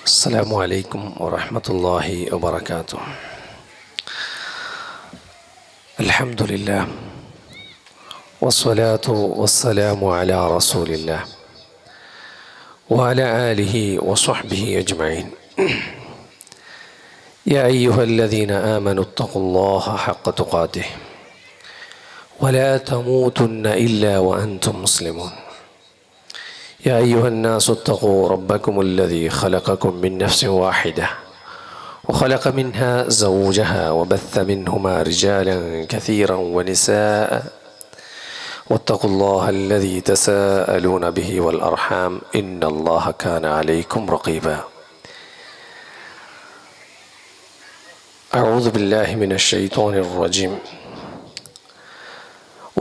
السلام عليكم ورحمة الله وبركاته. الحمد لله والصلاة والسلام على رسول الله وعلى آله وصحبه أجمعين. يا أيها الذين آمنوا اتقوا الله حق تقاته ولا تموتن إلا وأنتم مسلمون. يا أيها الناس اتقوا ربكم الذي خلقكم من نفس واحدة وخلق منها زوجها وبث منهما رجالا كثيرا ونساء واتقوا الله الذي تساءلون به والأرحام إن الله كان عليكم رقيبا. أعوذ بالله من الشيطان الرجيم.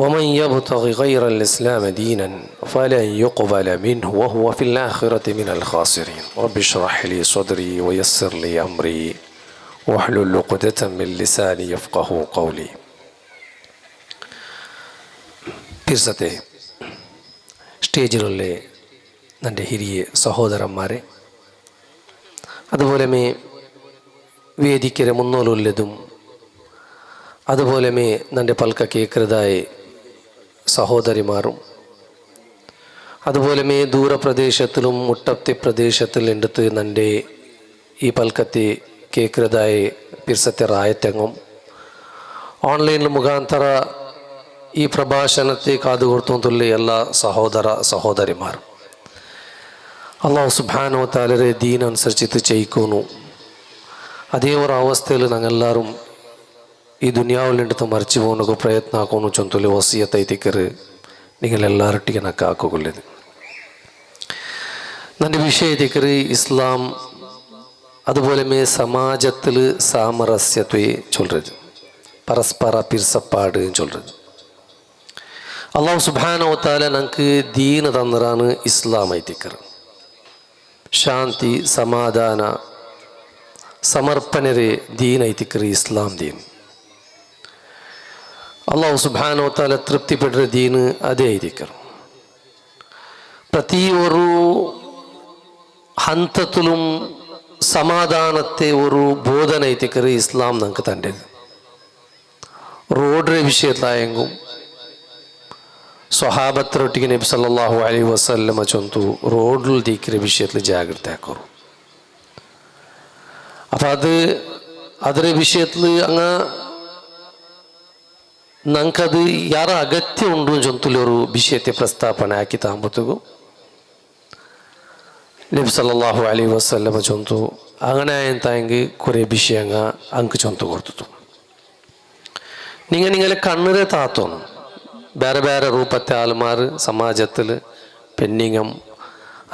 ومن يبتغ غير الإسلام دينا فلن يقبل منه وهو في الآخرة من الخاسرين. رب اشرح لي صدري ويسر لي أمري واحلل عقدة من لساني يفقهوا قولي. പിർസത്തെ സ്റ്റേജിലുള്ള എൻ്റെ ഹിരിയ സഹോദരന്മാരെ, അതുപോലെ ವೇದಿಕೆಯ ಮುನ್ನೋಲುಲ್ಲതും അതുപോലെ എൻ്റെ പൽക്ക കേൾക്കുന്നതായ സഹോദരിമാരും, അതുപോലെ ദൂരപ്രദേശത്തിലും മുട്ടത്തി പ്രദേശത്തിൽ എടുത്ത് എൻ്റെ ഈ പൽക്കത്തെ കേൾക്കുന്നതായ പിർസത്തെ റായത്തെങ്ങും ഓൺലൈനിൽ മുഖാന്തര ഈ പ്രഭാഷണത്തെ കാതുകൊടുത്തുള്ള എല്ലാ സഹോദര സഹോദരിമാരും, അല്ലാഹു സുബ്ഹാനഹു വ തആലയുടെ ദീൻ അനുസരിച്ചിട്ട് ചെയ്യിക്കുന്നു. അതേ ഒരു അവസ്ഥയിൽ ഞങ്ങളെല്ലാവരും ഈ ദുനിയാവിലെടുത്ത് മറിച്ചു പോകുന്ന പ്രയത്ನ ಹಾಕೋನು ಚೊಂತುಲಿ ವಸಿಯತ್ ಐತಿಕರು ನಿಗಳೆಲ್ಲರೊಟ್ಟಿಗೆ ನಕ್ಕ ಹಾಕೋಗೊಳ್ಳದು. ನನ್ನ ವಿಷಯ ಐತಿಕರು ഇസ്ലാം, അതുപോലെ സമാജത്തിൽ സാമരസ്യത്തെ ചൊല്ലുறது, പരസ്പര പിർസപ്പാട് ചൊല്ലുறது. അല്ലാഹു സുബ്ഹാനഹു വ തആല നമുക്ക് ദീൻ തന്നറാണ് ഇസ്ലാം ಐತಿಕರು. ಶಾಂತಿ ಸಮಾಧಾನ ಸಮರ್ಪಣೆರೆ ದೀನ್ ಐತಿಕರು ಇಸ್ಲಾಂ ದೀನ್. അല്ലാഹു സുബ്ഹാനഹു വ തആല തൃപ്തിപ്പെട്ട ദീന് അതേ ಐತಿಕರು. ಪ್ರತಿ ഒരു ಹಂತത്തിലും സമാധാനത്തെ ഒരു ബോധന ಐತಿಕರು ഇസ്ലാം നമുക്ക് തണ്ടത്. റോഡിന്റെ വിഷയത്തിലായെങ്കും സ്വഹാബത്തിനൊട്ടിಗೆ നബി സല്ലല്ലാഹു അലൈഹി വസല്ലമ ചൊന്തു റോഡിൽ ദിക്ര വിഷയത്തിൽ ജാഗ്രത ആക്കറു. അപ്പം ಅದರ ವಿಷಯത്തിൽ അങ്ങ് നമുക്കത് ಯಾರ ಅಗತ್ಯ ಉಂಡು ಜೊಂತುಲೊರು ವಿಷಯತೆ ಪ್ರಸ್ತಾಪನೆ ಹಾಕಿ ತಾಂಬುತ್ತಗು നബി സല്ലല്ലാഹു അലൈഹി വസല്ലമ ചൊന്തു അങ്ങനെ ആയെങ്കിൽ കുറേ വിഷയങ്ങ ಅಂಕು ചൊന്തു കൊടുത്തു. നിങ്ങളെ കണ്ണുരെ താത്തോണം. ಬೇರೆ ಬೇರೆ ರೂಪത്തെ ആൾമാർ സമാജത്തിൽ പെണ്ണിങ്ങം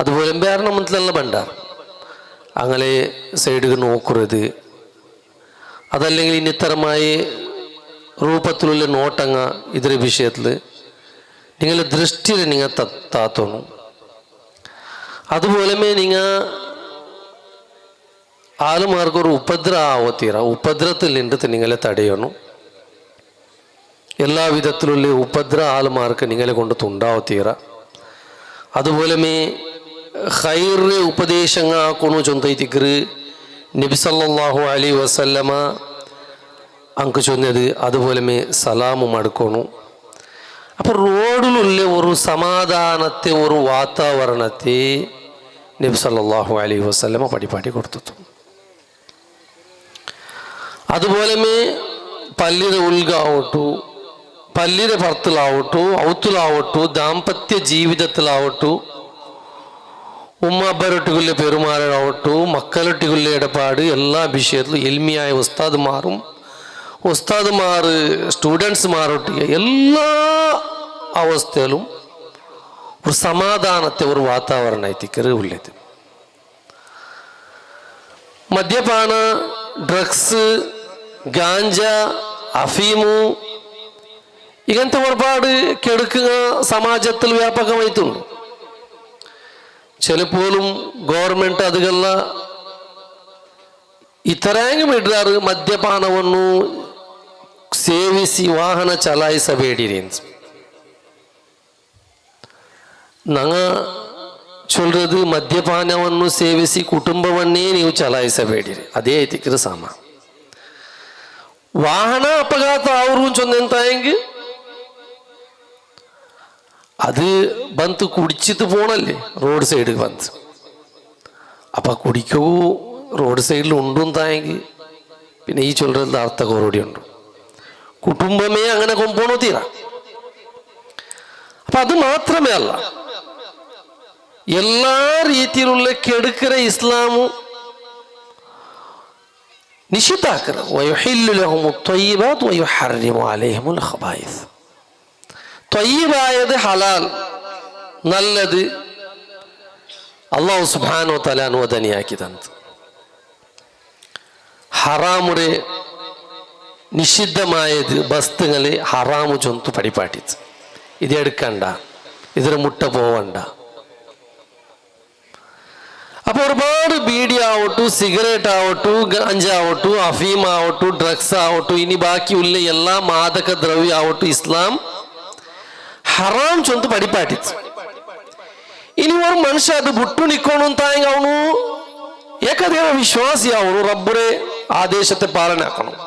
അതുപോലെ ಬೇರೆ ನಮ್ಮಂತಲೆಲ್ಲ ಬಂಡಾರ അങ്ങനെ സൈഡിൽ നോക്കരുത്. അതല്ലെങ്കിൽ ഇനിത്തരമായി രൂപത്തിലുള്ള നോട്ടങ്ങ ഇതിൻ്റെ വിഷയത്തിൽ നിങ്ങളുടെ ദൃഷ്ടിയിൽ നിങ്ങൾ താത്തോണം. അതുപോലെ നിങ്ങൾ ആളുമാർക്കൊരു ഉപദ്ര ആവത്തീര ഉപദ്രവത്തിൽ നിന്നിട്ട് നിങ്ങളെ തടയണം. എല്ലാ വിധത്തിലുള്ള ഉപദ്ര ആളുമാർക്ക് നിങ്ങളെ കൊണ്ട് തുണ്ടാവത്തീര. അതുപോലെ ഖൈറ് ഉപദേശങ്ങൾ ആക്കണു ചൊന്തൈത്തിക്കറ് നബി സല്ലല്ലാഹു അലൈഹി വസല്ലമ ಅಂಕು ಚೊಂದದು. അതുപോലെ സലാമു മടക്കണു. അപ്പോൾ റോഡിലുള്ള ഒരു സമാധാനത്തെ ഒരു വാതാവരണത്തെ നബി സല്ലല്ലാഹു അലൈഹി വസല്ലമ പടിപാടി കൊടുത്തു. അതുപോലെ പള്ളിയുടെ ഉൾഗാവട്ടു, പള്ളിയുടെ പുറത്തിലാവട്ടു, ഔത്തിലാവട്ടു, ദാമ്പത്യ ജീവിതത്തിലാവട്ടു, ഉമ്മാബരൊട്ടിക്കുള്ള പെരുമാറാവട്ടു, മക്കളൊട്ടിക്കുള്ള ഇടപാട്, എല്ലാ വിഷയത്തിലും എൽമിയായ ഉസ്താദ്മാരും ഉസ്താദ്മാർ സ്റ്റുഡൻസ്മാരൊട്ടിಗೆ എല്ലാ അവസ്ഥയിലും ഒരു സമാധാനത്തെ ഒരു വാതാവരണ ಐತಿಕರು ഉള്ളത്. മദ്യപാന, ഡ്രഗ്സ്, ഗാഞ്ച, അഫീമു ഇങ്ങനത്തെ ഒരുപാട് കെടുക്കുക സമാജത്തിൽ വ്യാപകമായിട്ടുണ്ട്. ചിലപ്പോഴും ಗೌರ್ಮೆಂಟ್ ಅದಕ್ಕೆಲ್ಲ ಇತರಾಂಗಿ ಬಿಡ್ರಾರು ಮದ್ಯಪಾನವನ್ನು ಸೇವಿಸಿ ವಾಹನ ಚಲಾಯಿಸಬೇಡಿರಿ. ನಂಗ ಚೊಲ್றது ಮದ್ಯಪಾನವನ್ನು ಸೇವಿಸಿ ಕುಟುಂಬವನ್ನೇ ನೀವು ಚಲಾಯಿಸಬೇಡಿರಿ. ಅದೇ ಐತಿಕ್ರ ಸಾಮ. ವಾಹನ ಅಪಘಾತ ಅವರು ചൊന്നെന്തായെങ്കിൽ അത് ಬಂತು കുടിച്ചിട്ട് പോണല്ലേ റോഡ് സൈഡിൽ ಬಂತು. അപ്പം കുടിക്കൂ റോഡ് സൈഡിൽ ഉണ്ടെന്തായെങ്കിൽ പിന്നെ ഈ ചൊല്ലുന്നത് അർത്ഥ കോറോടി ഉണ്ട്. കുടുംബമേ അങ്ങനെ കൊണ്ടുപോകണോ തീരാ. അപ്പം അത് മാത്രമേ അല്ല, എല്ലാ രീതിയിലുള്ള കെടുക്കര ഇസ്ലാമു നിഷിദ്ധാക്കര. ത്വയ്യിബായത് ഹലാൽ, നല്ലത് അല്ലാഹു സുബ്ഹാനഹു വ തആല അനുവദനീയാക്കി തന്നത്. ഹറാമുടെ നിഷിദ്ധമായത് വസ്തുക്കളെ ഹറാമു ചൊന്തു പടിപാട്ടിച്ച് ഇത് എടുക്കണ്ട, ഇതിന് മുട്ട പോവണ്ട. അപ്പൊ ഒരുപാട് ബീഡി ആവട്ടു, സിഗരറ്റ് ആവട്ടു, ഗഞ്ചാവട്ടു, അഫീം ആവട്ടു, ഡ്രഗ്സ് ആവട്ടു, ഇനി ബാക്കിയുള്ള എല്ലാ മാദക ദ്രവ്യ ആവട്ടു ഇസ്ലാം ഹറാം ചൊന്തു പടിಪಾಟಿತ್ತು. ഇനി ഒരു മനുഷ്യ ಅದು ಬಿಟ್ಟು ನಿಕ್ಕೋಣ ಅಂತಾಗ ಅವನು ಏಕದೇವ ವಿಶ್ವಾಸಿ, ಅವನು ರಬ್ಬರೇ ಆದೇಶത്തെ ಪಾಲನೆ ಹಾಕணும்.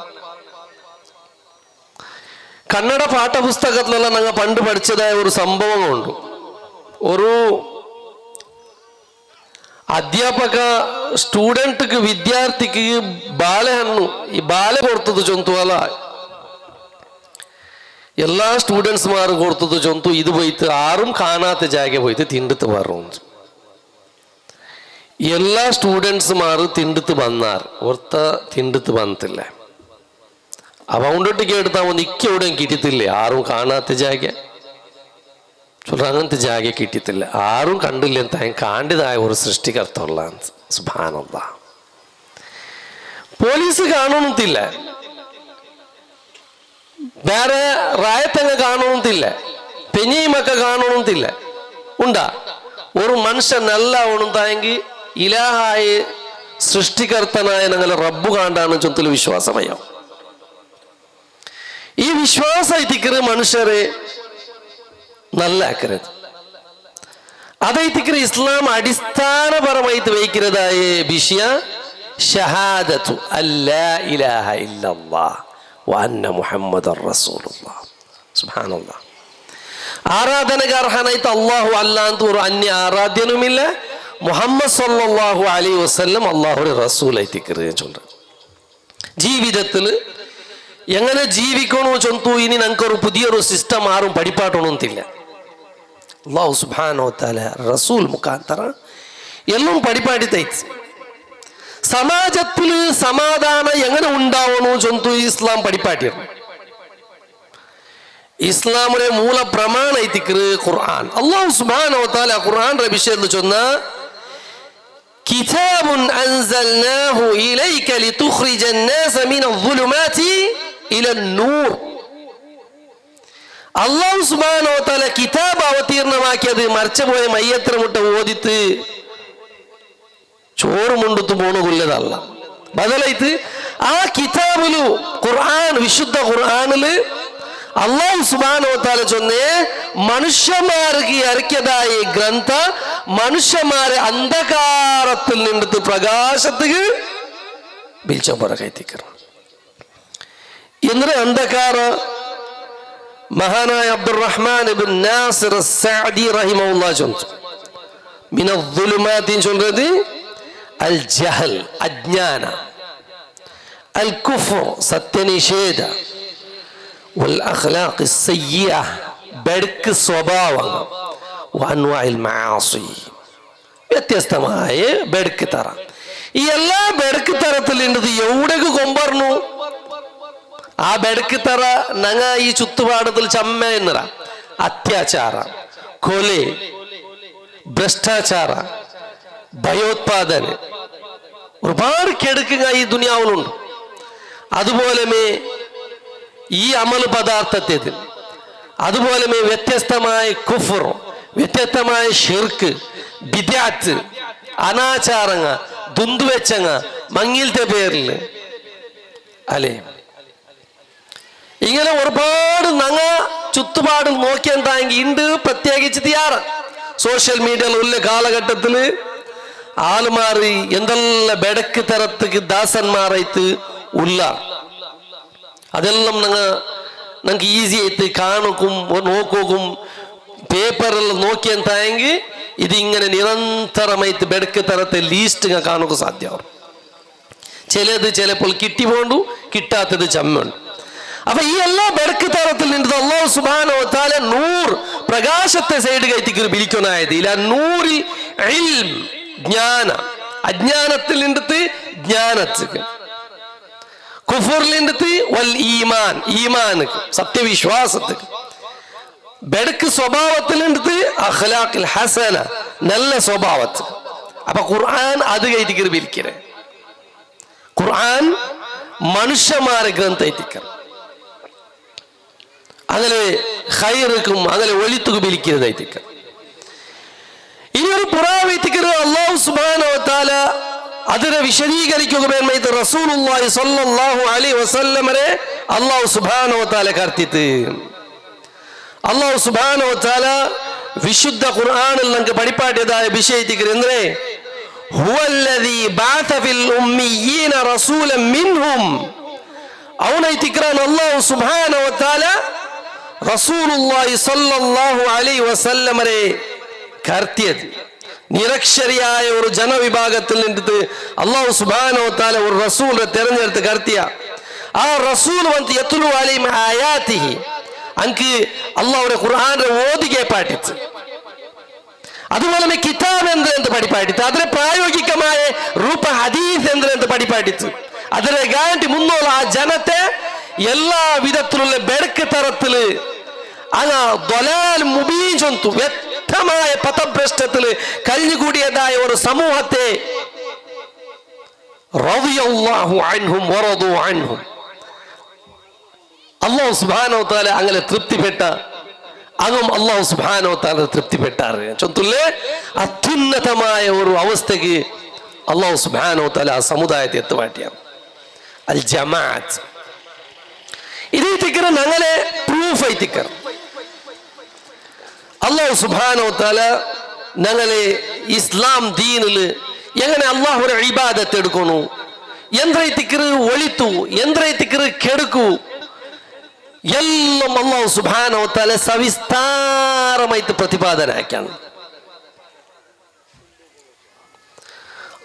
കന്നഡ പാഠപുസ്തകത്തിലെല്ലാം ഞങ്ങൾ പണ്ട് പഠിച്ചതായ ഒരു സംഭവമുണ്ട്. ഒരു അധ്യാപക സ്റ്റുഡൻറ്റ്ക്ക് വിദ്യാർത്ഥിക്ക് ಬಾಳೆಹಣ್ಣು ಈ ಬಾಳೆ ಕೊಡ್ತದ್ದು ಜಂತು ಅಲ್ಲ, എല്ലാ സ്റ്റുഡൻസ്മാർ കൊടുത്തത് ചൊന്തു. ഇത് പോയിട്ട് ആരും കാണാത്ത ജാഗ പോയിട്ട് തിണ്ടിത്ത് പറഞ്ഞു. എല്ലാ സ്റ്റുഡൻസ്മാർ തിണ്ടിത്ത് വന്നാർ, ഒരുത്ത തിണ്ടിത്ത് വന്നില്ല. അവണ്ടൊട്ടിക്ക് എടുത്ത് അവൻ നിൽക്കെവിടെ കിട്ടിത്തില്ലേ, ആരും കാണാത്ത ജാഗ ചൊല്ല, അങ്ങനത്തെ ജാഗ കിട്ടിത്തില്ല. ആരും കണ്ടില്ല ಅಂತ കാണ്ടിതായ ഒരു സൃഷ്ടികർത്തുള്ള സുബ്ഹാനല്ലാഹ്. പോലീസ് കാണണമെന്നില്ല, ಬೇರೆ ರಾಯತಂಗ ಕಾಣುವಂತಿಲ್ಲ, പെഞ്ഞിമക്ക കാണണമെന്നില്ല. ഉണ്ടാ ഒരു മനുഷ്യനല്ല ഉണന്തായെങ്കിൽ ഇലാഹായ സൃഷ്ടികർത്തനായ ഞങ്ങളെ റബ്ബു കാണ്ടാണ് ചൊന്തല് വിശ്വാസമയ്യാം. ഈ വിശ്വാസ ഇതിക്കറ് മനുഷ്യരെ നല്ല ആക്കരുത്. അതൈത്തിക്കറ് ഇസ്ലാം അടിസ്ഥാനപരമായിട്ട് വയ്ക്കുന്നതായ വിഷയ ഷഹാദത്തു അല്ലാ ഇലാഹ ഇല്ലല്ലാഹ് വഅന്ന മുഹമ്മദർ റസൂലുള്ളാഹ്. സുബ്ഹാനല്ലാഹ്. ആരാധനക്ക് അർഹനായിട്ട് അല്ലാഹു അല്ലാണ്ട് ഒരു അന്യ ആരാധ്യനുമില്ല. മുഹമ്മദ് സല്ലല്ലാഹു അലൈഹി വസല്ലം അല്ലാഹുവിന്റെ റസൂലായിട്ട് ചൊല്ലുന്നു. ജീവിതത്തിൽ എങ്ങനെ ജീവിക്കണോ ചൊന്തു ഇനി ഞങ്ങൾക്കൊരു പുതിയൊരു സിസ്റ്റം ആരും പഠിപ്പാട്ടണമെന്നില്ല. അല്ലാഹു സുബ്ഹാനഹു വ തആല റസൂൽ മുഖാന്തര എല്ലാം പഠിപ്പാടി തയ്ച്ച് സമാജത്തിൽ സമാധാനം എങ്ങനെ ഉണ്ടാവണോ ചൊന്തു ഇസ്ലാം പഠിപ്പാട്ടിയാണ്. ഇസ്ലാമിന്റെ മൂല പ്രമാണ ಐತಿಕ್ರು ഖുർആൻ. അല്ലാഹു സുബ്ഹാനഹു വ തആല ഖുർആന്റെ വിഷയത്തിൽ ചൊന്ന കിതാബുൻ അൻസൽനാഹു ഇലൈക ലിതുഖ്രിജൻ നാസ മിനൽ-ളുലുമാതി ഇലൻ-നൂർ. അല്ലാഹു സുബ്ഹാനഹു വ തആല കിതാബ് അവതീർണമാക്കിയത് മരിച്ചുപോയ മയ്യത്തിനെ മുട്ട ഓദിത്ത് ചോറ് മുണ്ടത്ത് പോണ കൊല്ലതല്ല. ബദലായിട്ട് ആ കിതാബില് ഖുർആൻ, വിശുദ്ധ ഖുർആനില് അല്ലാഹു സുബ്ഹാനഹു വ തആല ചൊന്നേ മനുഷ്യന്മാർക്ക് ഇറക്കിയതായ ഗ്രന്ഥ മനുഷ്യന്മാരെ അന്ധകാരത്തിൽ നിന്നിട്ട് പ്രകാശത്തിക്ക് ബിൽച്ചപ്പറകൈത്തിക്കണം. എന്നിട്ട് അന്ധകാര മഹാനായ അബ്ദുറഹ്മാൻ ഇബ്നു നാസിർ അസ്-സഅദി റഹിമഹുല്ലാഹ് ചൊന്നു. മിനൽ-ളുലുമാതി ചൊല്ലുന്നത് അൽ ജഹൽ അജ്ഞാന, അൽ കുഫ്ർ സത്യനിഷേധ, വൽ അഖ്ലാഖ് സയ്യിഅ ബെടുക്ക് സ്വഭാവങ്ങൾ, വഅൻവാഇൽ മആസി വ്യത്യസ്തമായ ബെടുക്ക് തര. ഈ എല്ലാ ബെടുക്ക് തരത്തിലുള്ളത് എവിടേക്ക് കൊമ്പറന്നു? ആ ബെടുക്ക് തര ഞങ്ങ ഈ ചുറ്റുപാടത്തിൽ ചമ്മ എന്നറ അത്യാചാര, കൊಲೆ, ഭ്രഷ്ടാചാര, ഭയോത്പാദന, ഒരുപാട് കെടുക്കുക ഈ ദുനിയാവിലുണ്ട്. അതുപോലെ ഈ അമൽ പദാർത്ഥത്തിൽ അതുപോലെ വ്യത്യസ്തമായ കുഫർ, വ്യത്യസ്തമായ ഷിർക്ക്, ബിദ്അത്ത്, അനാചാരങ്ങ, ദുന്തുവെച്ചങ്ങ മങ്ങിലത്തെ പേരിൽ അല്ലേ, ഇങ്ങനെ ഒരുപാട് ഞങ്ങ ചുറ്റുപാട് നോക്കിയെന്തായെങ്കിൽ ഉണ്ട്. പ്രത്യേകിച്ച് തിയാറ് സോഷ്യൽ മീഡിയയിൽ ഉള്ള കാലഘട്ടത്തിൽ ആൾമാറി എന്തെല്ലാം ബെടക്ക് തരത്തിക്ക് ദാസന്മാരായിട്ട് ഉള്ള അതെല്ലാം ഞങ്ങൾക്ക് ഈസി ആയിട്ട് കാണുക്കും നോക്കും പേപ്പറെല്ലാം നോക്കി എന്തായെങ്കിൽ ഇതിങ്ങനെ നിരന്തരമായിട്ട് ബെടക്ക് തരത്തെ ലീസ്റ്റ് കാണുക സാധ്യമാവും. ചിലത് ചിലപ്പോൾ കിട്ടി പോണ്ടു, കിട്ടാത്തത് ചമ്മുണ്ട്. അപ്പൊ ഈ എല്ലാ ബെടക്ക് തരത്തിൽ നിന്ന് അല്ലാഹു സുബ്ഹാനഹു വ തആല നൂർ പ്രകാശത്തെ സൈഡ് കയറ്റിക്ക് വിളിക്കുന്നായത് ഇല്ല. നൂറിൽ ഇൽം ജ്ഞാന, അജ്ഞാനത്തിൽ നിന്നിട്ട് ജ്ഞാനത്തിക്ക്, കുഫറിലിൻ്റെ വൽ ഈമാൻ, ഈമാനുക്ക് സത്യവിശ്വാസത്തിക്ക്, ബെടക്ക് സ്വഭാവത്തിലിൻ്റെ അഖ്ലാഖിൽ ഹസന നല്ല സ്വഭാവത്തിൽ. അപ്പൊ ഖുർആൻ അത് കയറ്റിക്ക് വിളിക്കണേ. ഖുർആൻ മനുഷ്യന്മാരെ ഗ്രന്ഥത്തിക്ക അങ്ങനെ ഖൈറുക്കും അങ്ങനെ ഒലിത്തുക്ക് വിളിക്കുന്നതായിട്ടിക്ക. ഇനി ഒരു പുറാവൈത്തിക്കറ് അല്ലാഹു സുബ്ഹാനഹു വ തആല അതിനെ വിശദീകരിക്കുക വേണ്ടി റസൂലുള്ളാഹി സ്വല്ലല്ലാഹു അലൈഹി വസല്ലമയെ അല്ലാഹു സുബ്ഹാനഹു വ തആല കർത്തിത്ത്. അല്ലാഹു സുബ്ഹാനഹു വ തആല വിശുദ്ധ ഖുർആനിൽ നമുക്ക് പഠിപ്പാട്ടിയതായ വിഷയത്തിക്കറ് എന്തേ ഹുവല്ലദീ ബഅസ ഫിൽ ഉമ്മീയീന റസൂലൻ മിൻഹും. അവനൈത്തിക്കറാൻ അല്ലാഹു സുബ്ഹാനഹു വ തആല റസൂലുള്ളാഹി സ്വല്ലല്ലാഹു അലൈഹി വസല്ലമയെ കർത്തിയത്. നിരക്ഷരിയായ ഒരു ജനവിഭാഗത്തിൽ നിന്നിട്ട് അല്ലാഹു സുബ്ഹാനഹു വ തആല ഒരു റസൂലിനെ തിരഞ്ഞെടുത്ത് കർത്തിയ. ആ റസൂൽ വന്ന് യത്ലു അലൈഹിം ആയാതിഹി, അൻക്ക് അല്ലാഹുവിന്റെ ഖുർആനെ ഓതികെ പാട്ടിച്ച്. അതുപോലെ തന്നെ കിതാബ് എന്ത് പഠിപ്പാട്ടിച്ച്, അതിനെ പ്രായോഗികമായ രൂപ ഹദീസ് എന്ത് പഠിപ്പാട്ടിച്ച്. അതിനെ ഗ്യാരണ്ടി മുന്നോളം ആ ജനത്തെ എല്ലാ വിധത്തിലുള്ള ബെടക്ക് തരത്തില് അങ്ങ് ദലാൽ മുബീൻ ചൊന്തു വ്യക്തമായ പഥഭ്രഷ്ടത്തിൽ കഴിഞ്ഞുകൂടിയതായ ഒരു സമൂഹത്തെ റളിയല്ലാഹു അൻഹും വറദു അൻഹും അല്ലാഹു സുബ്ഹാനഹു വ തആല അങ്ങനെ തൃപ്തിപ്പെട്ട അങ്ങും അല്ലാഹു സുബ്ഹാനഹു വ തആല തൃപ്തിപ്പെട്ടാറ് ചൊന്തുല്ലേ. അത്യുന്നതമായ ഒരു അവസ്ഥയ്ക്ക് അല്ലാഹു സുബ്ഹാനഹു വ തആല ആ സമുദായത്തെ എത്തുവാട്ടിയാണ് അൽ ജമാഅത്ത്. ഇത് തിക്കറ ഞങ്ങളെ പ്രൂഫ് ആയി തിക്കർ അല്ലാഹു സുബ്ഹാനഹു വ തആല ഞങ്ങളെ ഇസ്ലാം ദീനിൽ എങ്ങനെ അല്ലാഹുവിന്റെ ഇബാദത്ത് എടുക്കുന്നു, എന്തരത്തിക്കറ് ഒളിത്തു, എന്തരത്തിക്കറ് കെടുക്കൂ, എല്ലാം അല്ലാഹു സുബ്ഹാനഹു വ തആല സവിസ്താരമായിട്ട് പ്രതിപാദനാക്കിയാണ്.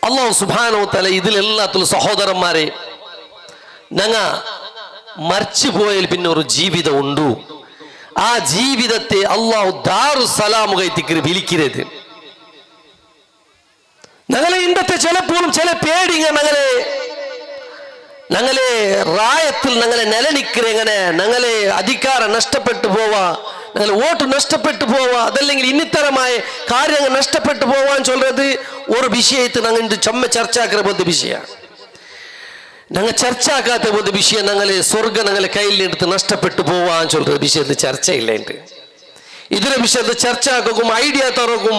അല്ലാഹു സുബ്ഹാനഹു വ തആല ഇതിലെല്ലാത്തിലും സഹോദരന്മാരെ ഞങ്ങ മരിച്ചു പോയാൽ പിന്നെ ഒരു ജീവിതം ഉണ്ട്. ആ ജീവിതത്തെ അല്ലാഹു ദാറുസ്സലാം കയറ്റിക്ക് വിളിക്കുന്നത്. ഞങ്ങളെ ഇന്നത്തെ ചിലപ്പോഴും ചില പേടിങ്ങ ഞങ്ങളെ റായത്തിൽ ഞങ്ങളെ നിലനിൽക്കുന്ന ഞങ്ങളെ അധികാരം നഷ്ടപ്പെട്ടു പോവാ, ഞങ്ങളെ വോട്ട് നഷ്ടപ്പെട്ടു പോവാ, അതല്ലെങ്കിൽ ഇന്നിത്തരമായ കാര്യങ്ങൾ നഷ്ടപ്പെട്ടു പോവാൻ ചൊല്ലത് ഒരു വിഷയത്തിൽ ഞങ്ങൾ ചമ്മ ചർച്ചാക്കുന്ന പോലത്തെ വിഷയമാണ്. ഞങ്ങൾ ചർച്ചാക്കാത്ത പോലത്തെ വിഷയം ഞങ്ങളെ സ്വർഗം ഞങ്ങളെ കയ്യിലെടുത്ത് നഷ്ടപ്പെട്ടു പോവാൻ ചൊല്ലത് വിഷയത്തിൽ ചർച്ചയില്ലേണ്ട്. ഇതിനെ വിഷയത്തിൽ ചർച്ചാക്കും ഐഡിയ തുറക്കും,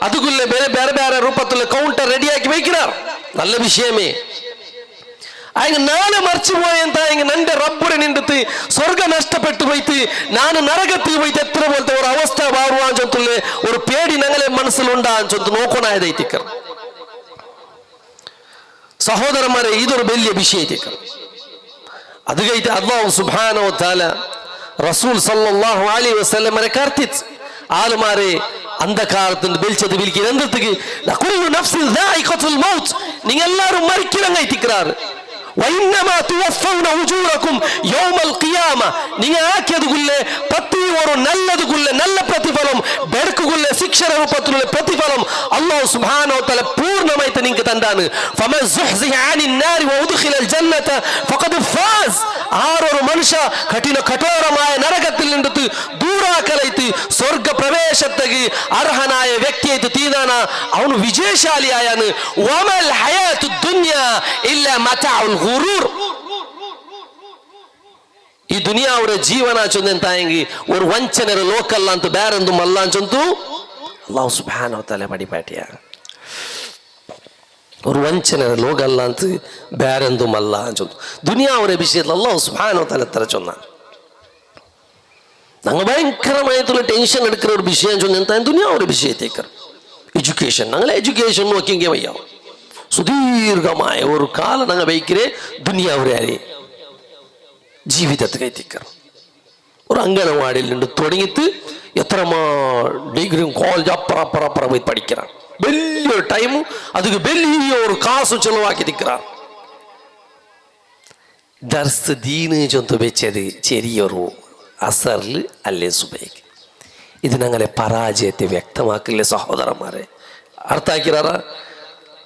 അതുകൊള്ള വേറെ വേറെ രൂപത്തിലുള്ള കൗണ്ടർ റെഡിയാക്കി വയ്ക്കണം. നല്ല വിഷയമേ. അതിന് നാളെ മറിച്ചു പോയെന്താ നന്റെ റബ്ബുടെ നിന്നിട്ട് സ്വർഗം നഷ്ടപ്പെട്ടു പോയിട്ട് ഞാൻ നരകത്തിൽ പോയിട്ട് എത്ര പോലത്തെ ഒരു അവസ്ഥ വാറുവാൻ ചൊത്തുള്ള ഒരു പേടി ഞങ്ങളെ മനസ്സിലുണ്ടാൻ ചൊത്ത് നോക്കണായതായിത്തിക്കർ. സഹോദരന്മാരെ, ഇതൊരു വലിയ വിഷയത്തിക്കർ. അത് കഴിഞ്ഞിട്ട് അല്ലാഹു സുബ്ഹാനഹു വ തആല റസൂൽ സല്ലല്ലാഹു അലൈഹി വസല്ലമയെ കർത്തിച്ച് ആളുമാരെ അന്ധകാരത്തിന്റെ വെളിച്ചത്ത് വിളിക്കുക. എന്തത്തേക്ക് കുല്ലു നഫ്സിൻ ദാഇഖത്തുൽ മൗത്ത്, നിങ്ങൾ എല്ലാവരും മരിക്കണം. وإنما توفون أجوركم يوم القيامة. നിങ്ങൾ ആക്കിയതുകൊള്ളേ പത്തി ഒരു നല്ലതുകൊള്ളേ നല്ല പ്രതിഫലം, ബെടക്കുകൊള്ളേ ശിക്ഷണ രൂപത്തിലുള്ള പ്രതിഫലം അല്ലാഹു സുബ്ഹാനഹു വ തആല പൂർണ്ണമായിട്ട് നിങ്ങൾക്ക് തന്നാണ്. ഫമൻ സുഹ്സിഹ അനിൻ നാരി വഉദ്ഖിലൽ ജന്നത ഫഖദ് ഫാസ്. ആരൊരു മനുഷ്യ കഠോരമായ നരകത്തിൽ നിന്നിട്ട് ദൂരാക്കലൈത്ത് സ്വർഗ പ്രവേശത്തേക്ക് അർഹനായ വ്യക്തിയായിട്ട് തീരാന അവന് വിജയശാലിയായാണ്. വമൽ ഹയാത്തു ദുനിയ ഇല്ല മതഉൽ ഗുറൂർ. ഈ ദുനിയാവുടെ ಜೀವನ ചൊന്നെಂತಾയെങ്കിൽ ഒരു ವಂಚನೆರ ಲೋಕಲ್ಲ ಅಂತ ಬೇರೆಂದು ಮಲ್ಲ ಅಂಚಂತು ಅಲ್ಲಾಹ್ ಸುಬ್ಹಾನಹು ವ ತಆಲ ಪಡಿಪಾಟಿಯ. ഒരു ವಂಚನೆರ ಲೋಕಲ್ಲ ಅಂತ ಬೇರೆಂದು ಮಲ್ಲ ಅಂಚಂತು ದುನಿಯಾವುടെ ವಿಷಯದಲ್ಲಿ ಅಲ್ಲಾಹ್ ಸುಬ್ಹಾನಹು ವ ತആല ತರ ಚೊನ್ನ. நாங்கள் பயங்கரமாயத்துல டென்ஷன் எடுக்கிற ஒரு விஷயம் சொன்னா துனியா ஒரு விஷயத்தேக்கர் எஜுகேஷன் நாங்களே எஜுகேஷன் நோக்கிங்க வையா സുദീർഘമായ ഒരു കാലം ഞങ്ങൾ വയ്ക്കേ ദുനിയാവരെ ജീവിതത്തിൽ എത്തിക്കണം ഒരു അംഗനവാടിയിൽ നിന്ന് തുടങ്ങിയിട്ട് എത്രമാ ഡിഗ്രിയും കോളേജ് അപ്പുറം പോയി പഠിക്കണം വലിയൊരു ടൈമും അതിന് വലിയൊരു കാസും ചെലവാക്കി നിൽക്കണം ദർസ് ദീന് ചൊന്ത് വെച്ചത് ചെറിയൊരു അസറിൽ അല്ലേ സുബൈക്ക് ഇത് ഞങ്ങളെ പരാജയത്തെ വ്യക്തമാക്കില്ലേ സഹോദരന്മാരെ അർത്ഥാക്കിറാറാ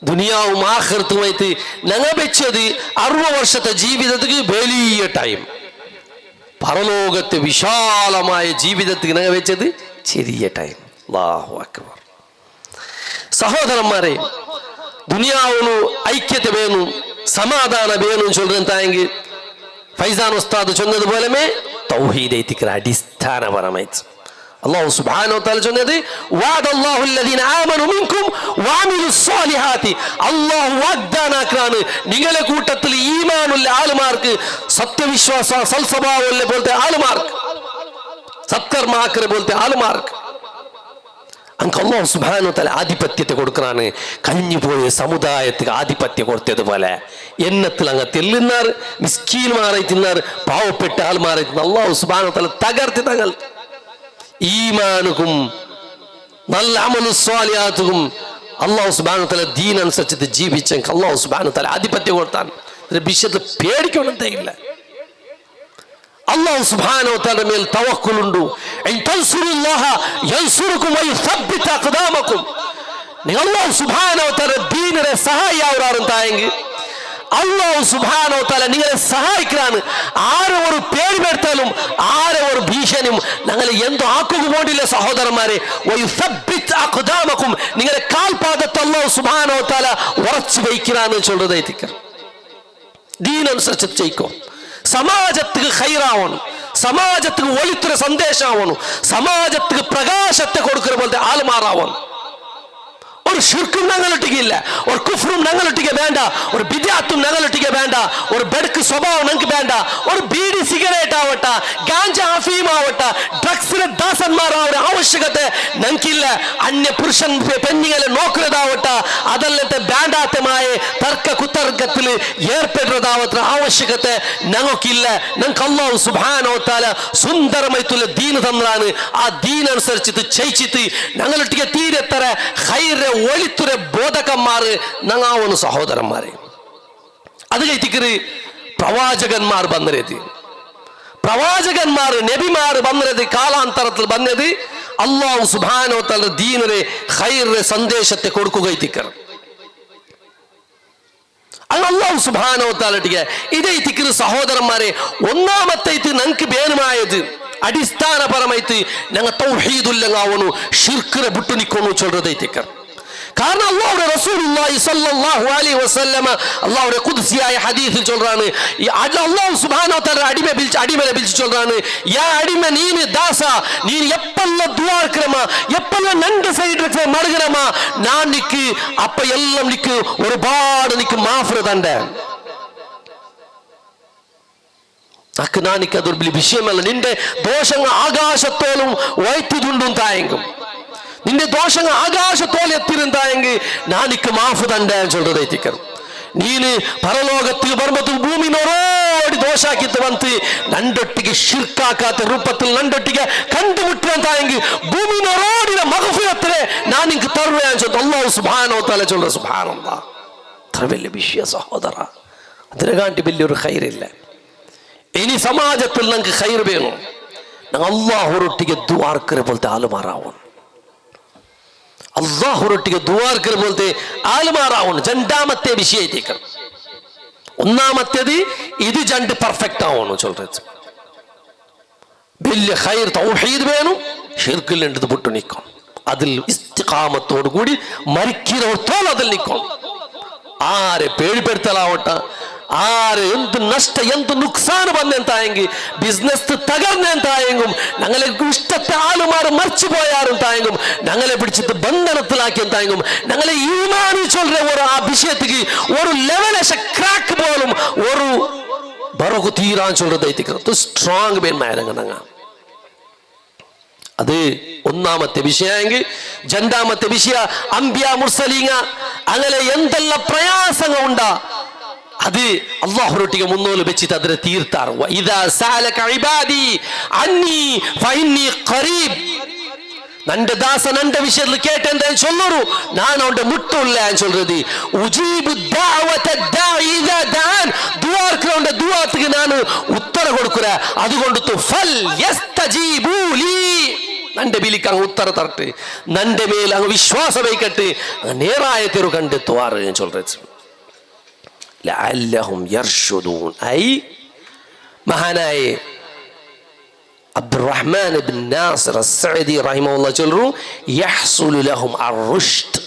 ദുനിയാവും ആഖിറത്തുമായിട്ട് ഞങ്ങൾ വെച്ചത് 60 വർഷത്തെ ജീവിതത്തിന് വലിയ ടൈം പരലോകത്തെ വിശാലമായ ജീവിതത്തിന് ഞങ്ങൾ വെച്ചത് ചെറിയ ടൈം അല്ലാഹു അക്ബർ സഹോദരന്മാരെ ദുനിയാവിന് ഐക്യത്തെ വേണം സമാധാനം വേണം ചൊല്ലുന്നതായെങ്കിൽ ഫൈസാൻ ഉസ്താദ് ചൊന്നതുപോലെ തൗഹീദ് എത്തിക്കുന്ന അടിസ്ഥാനപരമായിട്ട് അല്ലാഹു സുബ്ഹാനഹു വ തആല ചൊന്നത് വഅദല്ലാഹു അല്ലദീന ആമനു മിൻകും വഅമിലുസ് സ്വാലിഹാത്തി അല്ലാഹു വാഗ്ദാനാക്കാണ് നിങ്ങളുടെ കൂട്ടത്തിൽ ഈമാനുള്ള ആളുമാർക്ക് സത്യവിശ്വാസ സൽസ്വഭാവമുള്ള പോലത്തെ ആളുമാർക്ക് സത്കർമാക്കരെ പോലത്തെ ആളുമാർക്ക് അങ്ങ് അല്ലാഹു സുബ്ഹാനഹു വ തആല ആധിപത്യത്തെ കൊടുക്കാനാണ് കഴിഞ്ഞുപോയ സമുദായത്തിന് ആധിപത്യം കൊടുത്തതുപോലെ എണ്ണത്തിൽ അങ്ങ് തെല്ലുന്നാർ മിസ്കീൻമാരെ തിന്നാർ പാവപ്പെട്ട ആളുമാരെ അല്ലാഹു സുബ്ഹാനഹു വ തആല തകർത്തി തങ്ങൾ ഈമാനുക്കും നല്ല അമലു സ്വാലിഹാത്തുക്കും അല്ലാഹു സുബ്ഹാനഹു വ തആല ദീൻ അനുസരിച്ച് ജീവിച്ചെങ്കിൽ അല്ലാഹു സുബ്ഹാനഹു വ തആല ആധിപത്യം കൊടുത്താൻ വിഷയത്തിൽ പേടിക്കൊണ്ടേയില്ല അല്ലാഹു സുബ്ഹാനഹു വ തആല മേൽ തവക്കുലുണ്ട് ഇൻ തൻസുറുല്ലാഹ യൻസുറുകും വയുസബ്ബിത് അഖ്ദാമകും നിങ്ങൾ അല്ലാഹു സുബ്ഹാനഹു വ തആല ദീനിനെ സഹായിയാവറാറുണ്ടായെങ്കിൽ അല്ലാഹു സുബ്ഹാനഹു വ തആല നിങ്ങളെ സഹായിക്കാനാണ് ആരെ ഒരു പേടിപ്പെടുത്താലും ആരെ ഒരു ഭീഷണിയും ഞങ്ങൾ എന്തോ ആക്കുക പോണ്ടില്ല സഹോദരന്മാരെ വയുസബ്ബിത് അഖ്ദാമകും നിങ്ങളെ കാൽപാദത്തെ അല്ലാഹു സുബ്ഹാനഹു വ തആല ഉറച്ചു വയ്ക്കാനാണ് ചൊല്ലുന്നത് ദീൻ അനുസരിച്ച് ചെയ്യിക്കോ സമാജത്തിന് ഖൈറാവണം സമാജത്തിന് ഒളിത്തുര സന്ദേശമാവണം സമാജത്തിന് പ്രകാശത്തെ കൊടുക്കുന്ന പോലത്തെ ആൾമാറാവണം ഒരു ഷിർക്കും ഞങ്ങളൊട്ടിക്കില്ല ഒരു കുഫ്റും ഞങ്ങളൊട്ടിക്ക് വേണ്ട ഒരു ബിദ്അത്തും ഞങ്ങളൊട്ടിക്ക് വേണ്ട ഒരു ബെഡ്ക്ക് സ്വഭാവം ഞങ്ങൾക്ക് വേണ്ട ഒരു ബീഡി സിഗരറ്റ് ആവട്ടെ ഗാഞ്ച അഫീം ആവട്ടെ ഡ്രഗ്സിന് ദാസന്മാരാവുന്ന ആവശ്യകത ഞങ്ങൾക്കില്ല അന്യ പുരുഷൻ പെണ്ണുങ്ങളെ നോക്കുന്നതാവട്ടെ അതല്ലത്തെ വേണ്ടാത്തമായ തർക്ക കുത്തർക്കത്തിൽ ഏർപ്പെടുന്നതാവത്ര ആവശ്യകത ഞങ്ങൾക്കില്ല ഞങ്ങൾക്ക് അല്ലാഹു സുബ്ഹാനഹു വ തആല സുന്ദരമായിട്ടുള്ള ദീൻ തന്നതാണ് ആ ദീൻ അനുസരിച്ചിട്ട് ചെയ്യിച്ചിട്ട് ഞങ്ങളൊട്ടിക്ക് തീരെത്തര ഖൈർ ഒളിത്തുര ബോധകന്മാര് ഞങ്ങാവുന്ന സഹോദരന്മാരെ അത് കഴിക്കര് പ്രവാചകന്മാർ വന്നത് പ്രവാചകന്മാർ നബിമാർ വന്നത് കാലാന്തരത്തിൽ വന്നത് അല്ലാഹു സുബ്ഹാനഹു വ തആല ദീനിനെ ഖൈറിന്റെ സന്ദേശത്തെ കൊടുക്കുകയാണ് അല്ലാഹു സുബ്ഹാനഹു വ തആല ഇതേ തിക്കറ് സഹോദരന്മാരെ ഒന്നാമത്തെ ഞങ്ങൾക്ക് വേണമായത് അടിസ്ഥാനപരമായിട്ട് ഞങ്ങൾ തൗഹീദുല്ലങ്ങാവണു ഷിർക്കിനെ വിട്ടു നിൽക്കണു ചൊല്ലുന്നത് തിക്കർ കാരണം അല്ലാഹുവിന്റെ റസൂലുള്ളാഹി സ്വല്ലല്ലാഹു അലൈഹി വസല്ലമ അല്ലാഹുവിന്റെ ഖുദ്സിയായ ഹദീസിൽ ചൊല്ലുறானு അല്ലാഹു സുബ്ഹാനഹു വ തആല അടിമയെ വിളിച്ച് ചൊല്ലുறானு യാ അടിമ നീ ദാസ നീ എപ്പല്ല ദുആ කරமா എപ്പല്ല രണ്ട് സൈഡിലേക്ക് മടങ്ങണമാ ഞാൻ നിക്ക് അപ്പ എല്ലാം നിക്ക് ഒരുപാട് നിക്ക് മാഫ്ര തന്റെ അക്ക് നാനിക്ക് അതൊരു വലിയ വിഷയമല്ല നിന്റെ ദോഷങ്ങൾ ആകാശത്തോളം വൈത്തുതുണ്ടും തായെങ്കും നിന്റെ ദോഷങ്ങൾ ആകാശത്തോളം എത്തിരുന്നായെങ്കിൽ നാനിക്ക് മാഫ് തന്റെ ചൊല്ലുന്നത് എത്തിക്കണം നീന് പരലോകത്തിൽ വരുമ്പോൾ ഭൂമി നോടി ദോഷാക്കിത്ത് വന്ന് രണ്ടൊട്ടിക്ക് ഷിർക്കാക്കാത്ത രൂപത്തിൽ രണ്ടൊട്ടിക്ക് കണ്ടുമുട്ടായെങ്കിൽ ഭൂമി നോടിയുടെ മഗ്ഫിറത്തിനെ ഞാൻ നിനക്ക് തരുവാൻ ചൊല്ലുന്നത് അല്ലാഹു സുബ്ഹാനഹു വ തആല ചൊല്ലുന്നത് സുബ്ഹാനല്ലാഹ് അത്ര വലിയ വിഷയ സഹോദര അതിനെക്കാട്ടി വലിയൊരു ഖൈറില്ല ഇനി സമാജത്തിൽ ഞങ്ങൾക്ക് ഖൈർ വേണം ഞങ്ങൾ അല്ലാഹുവൊട്ടിಗೆ ദുആ പോലത്തെ ആളുമാറാവണം അല്ലാഹുവൊട്ടിಗೆ ദുആ പോലത്തെ ആളുമാറാവണം രണ്ടാമത്തെ വിഷയത്തേക്ക് ഒന്നാമത്തേത് ഇത് രണ്ട് പെർഫെക്റ്റ് ആവണം ചൊല്ലുന്നത് വലിയ ഖൈർ തൗഹീദ് വേണം ഷിർക്കിൽ ഉണ്ട് വിട്ടു നിൽക്കണം അതിൽ ഇസ്തിഖാമത്തോടു കൂടി മരിക്കുന്നവർത്തോളം അതിൽ നിൽക്കണം ആരെ പേടിപ്പെടുത്തലാവട്ടെ ആര് എന്ത് നഷ്ട എന്ത് നുക്സാന് വന്നെന്തായെങ്കിൽ ബിസിനസ് തകർന്നെന്തായെങ്കും ഞങ്ങളെ ഇഷ്ടത്തെ ആളുമാർ മറിച്ചു പോയാറും തായെങ്കും ഞങ്ങളെ പിടിച്ചിട്ട് ബന്ധനത്തിലാക്കി എന്തായെങ്കും ഞങ്ങളെ ഈമാനി ചൊല്ലുന്ന ഒരു ആ വിഷയത്തിക്ക് ഒരു ലെവലേശ ക്രാക്ക് പോലും ഒരു ബറകു തീരാൻ ചൊല്ലുന്നത് സ്ട്രോങ് പേന്മാരങ്ങ അത് ഒന്നാമത്തെ വിഷയമെങ്കിൽ. രണ്ടാമത്തെ വിഷയ അംബിയ മുർസലീങ്ങ അങ്ങനെ എന്തെല്ലാം പ്രയാസങ്ങൾ ഉണ്ടാ അത് അള്ളാഹുരൊട്ടിಗೆ മുന്നോല് വെച്ചിട്ട് അതിനെ തീർത്താറ്. ഇദാ സഅലക ഇബാദി അന്നി ഫഇന്നി ഖരീബ്. നന്റെ ദാസൻ നന്റെ വിഷയത്തിൽ കേട്ടെന്താ ചൊല്ലു, ഞാൻ അവന്റെ മുട്ടുള്ള ചൊല്ലത്. ഉജീബു ദഅവത ദാഇ ഇദാ ദഅൻ. ദുആർക്കവന്റെ ദുആക്ക് ഞാൻ ഉത്തരം കൊടുക്കുര. അതുകൊണ്ട് ഫൽ യസ്തജീബു ലീ. നന്റെ ബിലിക്ക് അങ്ങ് ഉത്തരം തരട്ടെ, നന്റെ മേൽ അങ്ങ് വിശ്വാസം വയ്ക്കട്ടെ, നേരായ തെരു കണ്ടെത്തുവാറ് ഞാൻ ചൊല്ലത്. ലഅല്ലഹും യർഷുദൂൻ. ഐ മഹാനായ അബ്ദുറഹ്മാൻ ഇബ്നു നാസിർ അസ്സഅദി റഹിമഹുല്ലാഹ് ചൊല്ലു, യഹ്സുലു ലഹും അർറുഷ്ദ്.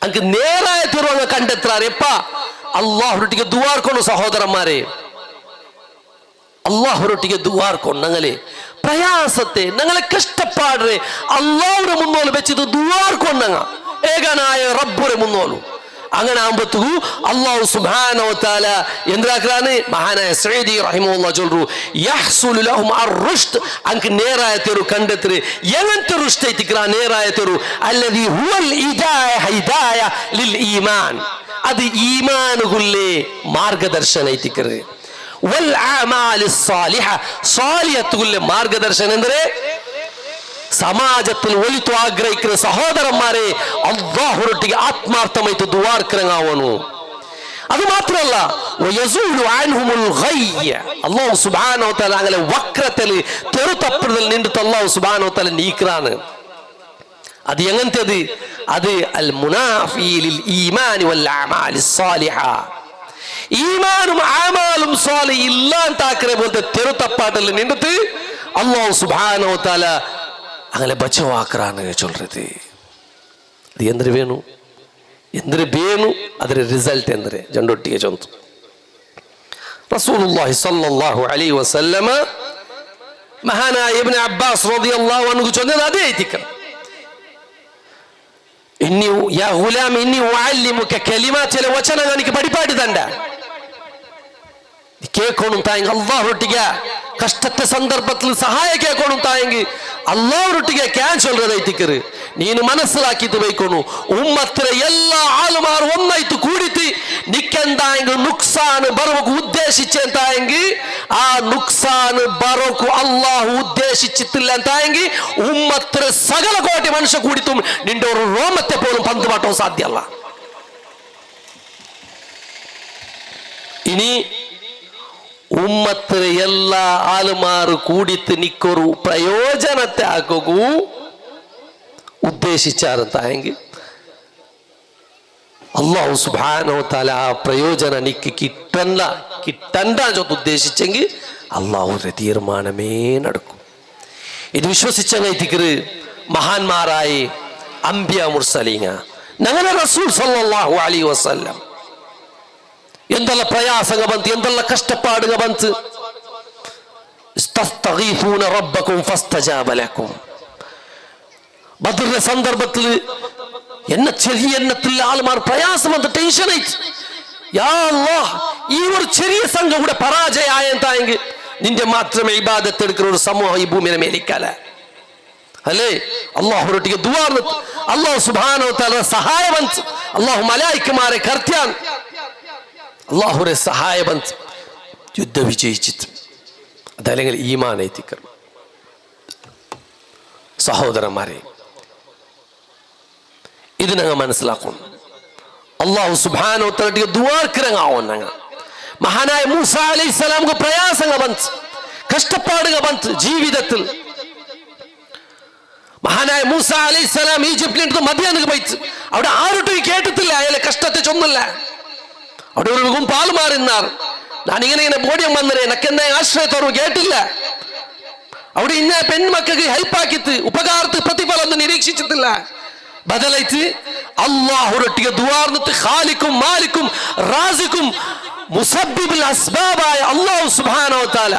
അങ്ങ് നേരായ തെരു അങ്ങ് കണ്ടെത്താറ് എപ്പ അല്ലാഹുവിനൊട്ടിಗೆ ദുആർക്കൊണ്ടു. സഹോദരന്മാരെ, അല്ലാഹുവിനൊട്ടിಗೆ ദുആർക്കൊണ്ടു. ഞങ്ങളെ പ്രയാസത്തെ ഞങ്ങളെ കഷ്ടപ്പാടേ അല്ലാഹുവിന്റെ മുന്നോല് വെച്ചിട്ട് ദുആർക്കൊണ്ടങ്ങ ഏകനായ റബ്ബുരെ മുന്നോലു. അങ്ങനെ ആകുമ്പോഴത്തേക്കു അല്ലാഹു സുബ്ഹാനഹു വ തആല എന്താക്കാണ്? മഹാനായ സഈദി റഹിമഹുല്ലാഹ് ചൊല്ലു, യഹ്സുലു ലഹും അർറുഷ്ദ്. അങ്ങ് നേരായ തെരു കണ്ടെത്തര്. എങ്ങനത്തെ റുഷ്ദ് എത്തിക്കറ? നേരായ തെരു അല്ലദീ ഹുവൽ ഹിദായ ലിൽ ഈമാൻ. അത് ഈമാനുകുല്ലേ മാർഗദർശന എത്തിക്കറ്. വൽ അഅമാലി സ്സാലിഹ. സ്വാലിഹത്തുകുല്ലേ മാർഗദർശന എന്ದರೆ സമാജത്തിൽ ഒലിത്തു ആഗ്രഹിക്കുന്ന സഹോദരന്മാരെ അല്ലാഹുവിനൊട്ടിಗೆ ആത്മാർത്ഥമായിട്ട് ദുആർക്കറങ്ങാവണു. അത് മാത്രമല്ല വയസൂലു അൻഹുൽ ഗയ്യ. അല്ലാഹു സുബ്ഹാനഹു വ തആല അങ്ങനെ വക്രത്തിൽ തെറുതപ്പുറത്തിൽ നിന്നിട്ട് അല്ലാഹു സുബ്ഹാനഹു വ തആല നീക്കറാണ്. അത് എങ്ങനത്തേത്? അത് അൽ മുനാഫി ലിൽ ഈമാനി വൽ അഅമാലി സ്സാലിഹ. ഈമാനും അഅമാലും സ്വാലിഹ് ഇല്ലാണ്ടാക്കരെ പോലത്തെ തെറുതപ്പാട്ടിൽ നിന്നിട്ട് അല്ലാഹു സുബ്ഹാനഹു വ തആല അങ്ങനെ ബച്ചവാക്കറാണ് ചൊല്ലത്. അത് എന്തിനു വേണു ಅದರ ರಿಸಲ್ಟ್ ಎಂದರೆ ಜಂಡೊಟ್ಟಿಗೆ ಚೊಂತು. റസൂലുള്ളാഹി സ്വല്ലല്ലാഹു അലൈഹി വസല്ലമ മഹാനായ ഇബ്നു അബ്ബാസ് റളിയല്ലാഹു അൻഹു ചൊന്നത് അതേ എത്തിക്ക. ഇന്നി യാ ഗുലാം ഇന്നി ഉഅല്ലിമുക കലിമാത്. ചില വചനങ്ങൾ എനിക്ക് പഠിപ്പാടി തണ്ട കേൾക്കണം തായെങ്കിൽ അല്ലാഹുവൊട്ടിಗೆ കഷ്ടത്തെ സന്ദർഭത്തിൽ സഹായ കേൾക്കണം തായെങ്കിൽ അല്ലാഹുവൊട്ടിಗೆ ಕ್ಯಾನ್ ಚೊಲ್ಲದ ಐತಿಕರು ನೀನು ಮನಸ್ಸಲಾಕಿದ್ದು ಬೈಕೊನು. ಉಮ್ಮತ್ರ ಎಲ್ಲ ಆಳುಮಾರು ಒಂದಾಯ್ತು ಕೂಡಿತಿ ನಿಕ್ಕೆಂದಾಯಂಗ್ ನುಕ್ಸಾನ್ ಬರೋಕು ಉದ್ದೇಶಿಚ್ಚೆ ಅಂತಾಯಂಗಿ ಆ ನುಕ್ಸಾನ್ ಬರೋಕು ಅಲ್ಲಾಹು ಉದ್ದೇಶಿಚ್ಚಿತ್ತಿಲ್ಲ ಅಂತಾಯಂಗಿ ಉಮ್ಮತ್ರ ಸಕಲ ಕೋಟಿ ಮನುಷ್ಯ ಕೂಡಿತು ನಿಂಡೆ ഒരു രോമത്തെ പോലും പന്ത് മാറ്റാൻ സാധ്യമല്ല. ഇനി ഉമ്മത്തിലെ എല്ലാ ആളുമാറ് കൂടിത്ത് നിക്കൊരു പ്രയോജനത്തെ ആക്കൂ ഉദ്ദേശിച്ചാരെങ്കിൽ അല്ലാഹു സുബ്ഹാനഹു വ തആല ആ പ്രയോജന നിക്ക് കിട്ടണ്ട ഉദ്ദേശിച്ചെങ്കിൽ അല്ലാഹുവിന്റെ തീരുമാനമേ നടക്കും. ഇത് വിശ്വസിച്ചെത്തിക്കറ് മഹാന്മാരായ അംബിയ മുർസലീങ്ങ ഞങ്ങളുടെ റസൂൽ സല്ലല്ലാഹു അലൈഹി വസല്ലം എന്തെല്ലാം പ്രയാസങ്ങൾ ಬಂತು, എന്തെല്ലാം കഷ്ടപ്പാടുകൾ ಬಂತು. ഇസ്തസ്തഗീഫൂന റബ്ബക്കും ഫസ്തജാബ ലക്കും. ബദറിന്റെ സന്ദർഭത്തിൽ എണ്ണത്തിൽ ആളുമാർ പ്രയാസം വന്ന് ടെൻഷൻ ആയിട്ട് യാ അല്ലാഹ് ഈ ഒരു ചെറിയ സംഘം കൂടെ പരാജയമായെങ്കിൽ നിന്റെ മാത്രമേ ഇബാദത്ത് എടുക്കുന്ന ഒരു സമൂഹം ഈ ഭൂമിയുടെ മേലിക്കല അല്ലേ? അല്ലാഹുവൊട്ടിಗೆ ദുആ അല്ലാഹു സുബ്ഹാനഹു വ തആല സഹായ ಬಂತು. അല്ലാഹു മലായികമാരെ കർത്യാൻ അല്ലാഹുവിന്റെ സഹായ ಬಂತು, യുദ്ധ വിജയിച്ചിട്ട്. അതല്ലെങ്കിൽ ഈമാൻ എത്തിക്കണം. സഹോദരന്മാരെ, ഇത് ഞങ്ങൾ മനസ്സിലാക്കണം. അല്ലാഹു സുബ്ഹാനഹു വ തആലയുടെ ദുആർക്കറങ്ങാവണം. ഞങ്ങൾ മഹാനായ മൂസ അലൈഹിസ്സലാംക്ക് പ്രയാസങ്ങൾ ಬಂತು, കഷ്ടപ്പാടുകൾ ಬಂತು ജീവിതത്തിൽ. മഹാനായ മൂസ അലൈഹിസ്സലാം ഈജിപ്തിൽ നിന്ന് മദ്യാനക്ക് പോയിട്ട് അവിടെ ആരോട്ടും കേട്ടിട്ടില്ല, അയാളെ കഷ്ടത്തെ ചൊന്നില്ല. അവിടെ ഒരു പാല് മാറിന്നാർ. ഞാനിങ്ങനെ ബോഡിയം വന്നേ എനക്കെന്താ ആശ്രയത്തോറും കേട്ടില്ല. അവിടെ ഇന്ന പെൺമക്കൾക്ക് ഹെൽപ്പ് ആക്കിത്ത് ഉപകാരത്ത് പ്രതിഫലം ഒന്നും നിരീക്ഷിച്ചിട്ടില്ല. ബദലായിട്ട് അല്ലാഹുവൊട്ടിಗೆ ദുആർന്നിട്ട് ഖാലിക്കും മാലിക്കും റാസിക്കും മുസബ്ബിബുൽ അസ്ബാബായ അല്ലാഹു സുബ്ഹാനഹു വ തആല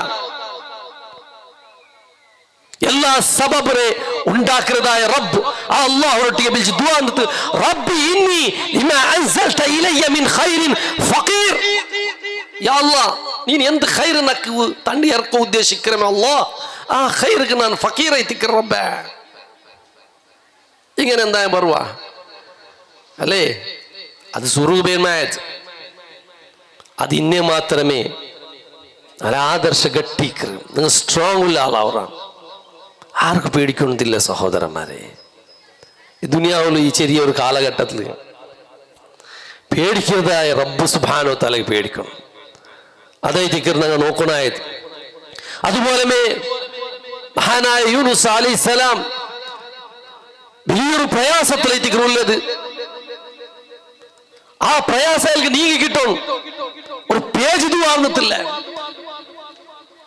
എല്ലാ സബബരെ ഉണ്ടാക്കുന്നതായ റബ്ബ് ആ അല്ലാഹുവൊട്ടിಗೆ വിളിച്ച് ദുആ എന്നിട്ട് റബ്ബി ഇന്നി ലിമാ അൻസൽത ഇലയ്യ മിൻ ഖൈറിൻ ഫഖീർ. യാ അല്ലാഹ് നീ എന്ത് ഖൈർ നക്ക് തണ്ടി ഇറക്കാൻ ഉദ്ദേശിക്കണമേ അല്ലാഹ് ആ ഖൈർക്ക് ഞാൻ ഫക്കീറായി തിക്കർ റബ്ബേ. ഇങ്ങനെ എന്താ ബറുവ അല്ലേ? അത് സ്വരൂപമായത് അത് ഇന്നെ മാത്രമേ അല്ല ആദർശ ഗട്ടിക്കർ. നിങ്ങൾ സ്ട്രോങ് ഉള്ള ആളാവറാണ്. ആർക്ക് പേടിക്കണമെന്നില്ല സഹോദരന്മാരെ. ഈ ദുനിയാവുള്ള ഈ ചെറിയൊരു കാലഘട്ടത്തിൽ പേടിക്കുന്നതായ റബ്ബ് സുബ്ഹാനഹു തആലയെ പേടിക്കണം. അതായിട്ട് ഞങ്ങൾ നോക്കണായത്. അതുപോലെ മഹാനായ യൂനുസ് അലൈഹിസ്സലാം വലിയൊരു പ്രയാസത്തിലേക്ക് ഉള്ളത്. ആ പ്രയാസം നീങ്ങി കിട്ടും. ഒരു പേജ് ദുആ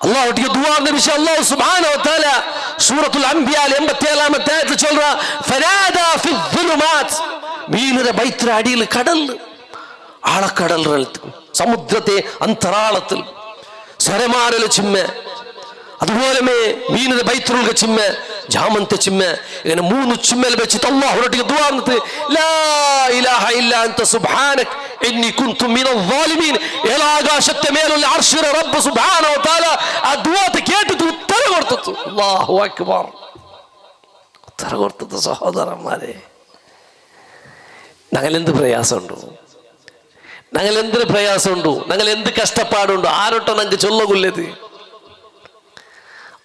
അല്ലാഹുവിന്റെ ദുആന്റെ വിഷയം അല്ലാഹു സുബ്ഹാനഹു വ തആല സൂറത്തുൽ അംബിയാ 87-ാമത്തെ ആയത്തിൽ சொல்றா ഫനാദാ ഫി الظുലുമാത്. മീനിന്റെ ബൈത്ര അടിയിൽ കടൽ, ആഴക്കടൽ, സമുദ്രത്തെ അന്തരാളത്തിൽ സരമാരല ചിമ്മ, അതുപോലെ മീനിന്റെ ബൈത്രുൽ ചിമ്മ, ജാമന്ത ചിമ്മ, ഇങ്ങനെ 3 ചിമ്മൽ വെച്ചിട്ട് അല്ലാഹുവിന്റെ ദുആ ലാ ഇലാഹ ഇല്ലാ അൻത സുബ്ഹാനക ഇന്നി കുൻതു മിനൽ ളാലിമീൻ. ആകാശത്തെ മേലുള്ള അർശിലെ റബ്ബ് സുബ്ഹാനഹു വ തആല ആ ദുആ കേട്ടിട്ട് ഉത്തരം കൊടുത്തു. അല്ലാഹു അക്ബർ. ഉത്തരം കൊടുത്തു. സഹോദരന്മാരെ, ഞങ്ങൾ എന്ത് പ്രയാസമുണ്ടോ, ഞങ്ങൾ എന്ത് പ്രയാസമുണ്ടോ, ഞങ്ങൾ എന്ത് കഷ്ടപ്പാടുണ്ടോ, ആരോട്ടോ ഞങ്ങൾക്ക് ചൊല്ലുള്ളത്.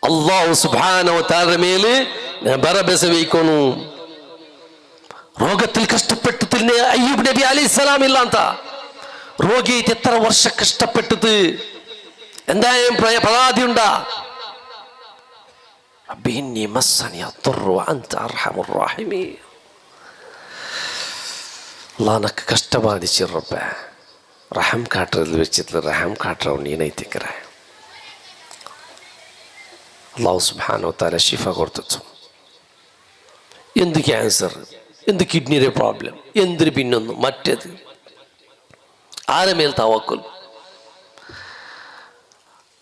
അല്ലാഹു സുബ്ഹാനഹു വ തആല മേല് ബറബസ വയ്ക്കുന്നു. രോഗത്തിൽ കഷ്ടപ്പെട്ടിട്ട് അയ്യൂബ് നബി അലൈഹിസ്സലാം ഇല്ലാത്ത രോഗിയായിട്ട് എത്ര വർഷം കഷ്ടപ്പെട്ടത്. എന്തായാലും പരാതി ഉണ്ടാ. അള്ളാഹ് കഷ്ടബാധിച്ചു റബ്ബേ. റഹം കാട്ടുறது വെച്ചിട്ട് റഹം കാട്ടുறவன் നീ നൈതിക്കற. അല്ലാഹു സുബ്ഹാനഹു വ തആല ശിഫ കൊടുത്തു. എന്ത് ക്യാൻസർ, എന്ത് കിഡ്നിയുടെ പ്രോബ്ലം, എന്തിന് പിന്നൊന്നും മറ്റേത്. ആരെ മേൽ തവക്കുൽ.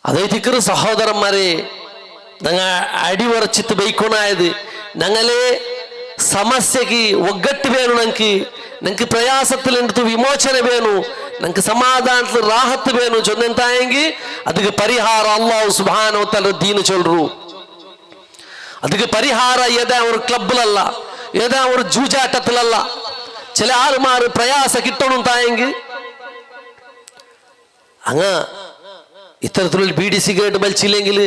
അതേറ്റിക്കറ് സഹോദരന്മാരെ, ഞങ്ങൾ അടിവറച്ചിട്ട് ബൈക്കോണായത്. ഞങ്ങളെ സമസ്യക്ക് ഒగ్గട്ട് വേണു. ഞങ്ങൾക്ക് പ്രയാസത്തിൽ എടുത്ത് വിമോചന വേണു. ഞങ്ങൾക്ക് സമാധാനത്തിൽ റാഹത്ത് വേണു. ചൊന്നെന്തായെങ്കിൽ അതിക്ക് പരിഹാര അല്ലാഹു സുബ്ഹാനഹു വ തആല ദീന് ചൊല്ലു. അതിക്ക് പരിഹാര ഏതാ ഒരു ക്ലബിലല്ല, ഏതാ ഒരു ജൂജാട്ടത്തിലല്ല. ചില ആളുമാർ പ്രയാസ കിട്ടണം തായെങ്കിൽ അങ്ങ് ഇത്തരത്തിലുള്ള ബീഡി സിഗരറ്റ് വലിച്ചില്ലെങ്കിൽ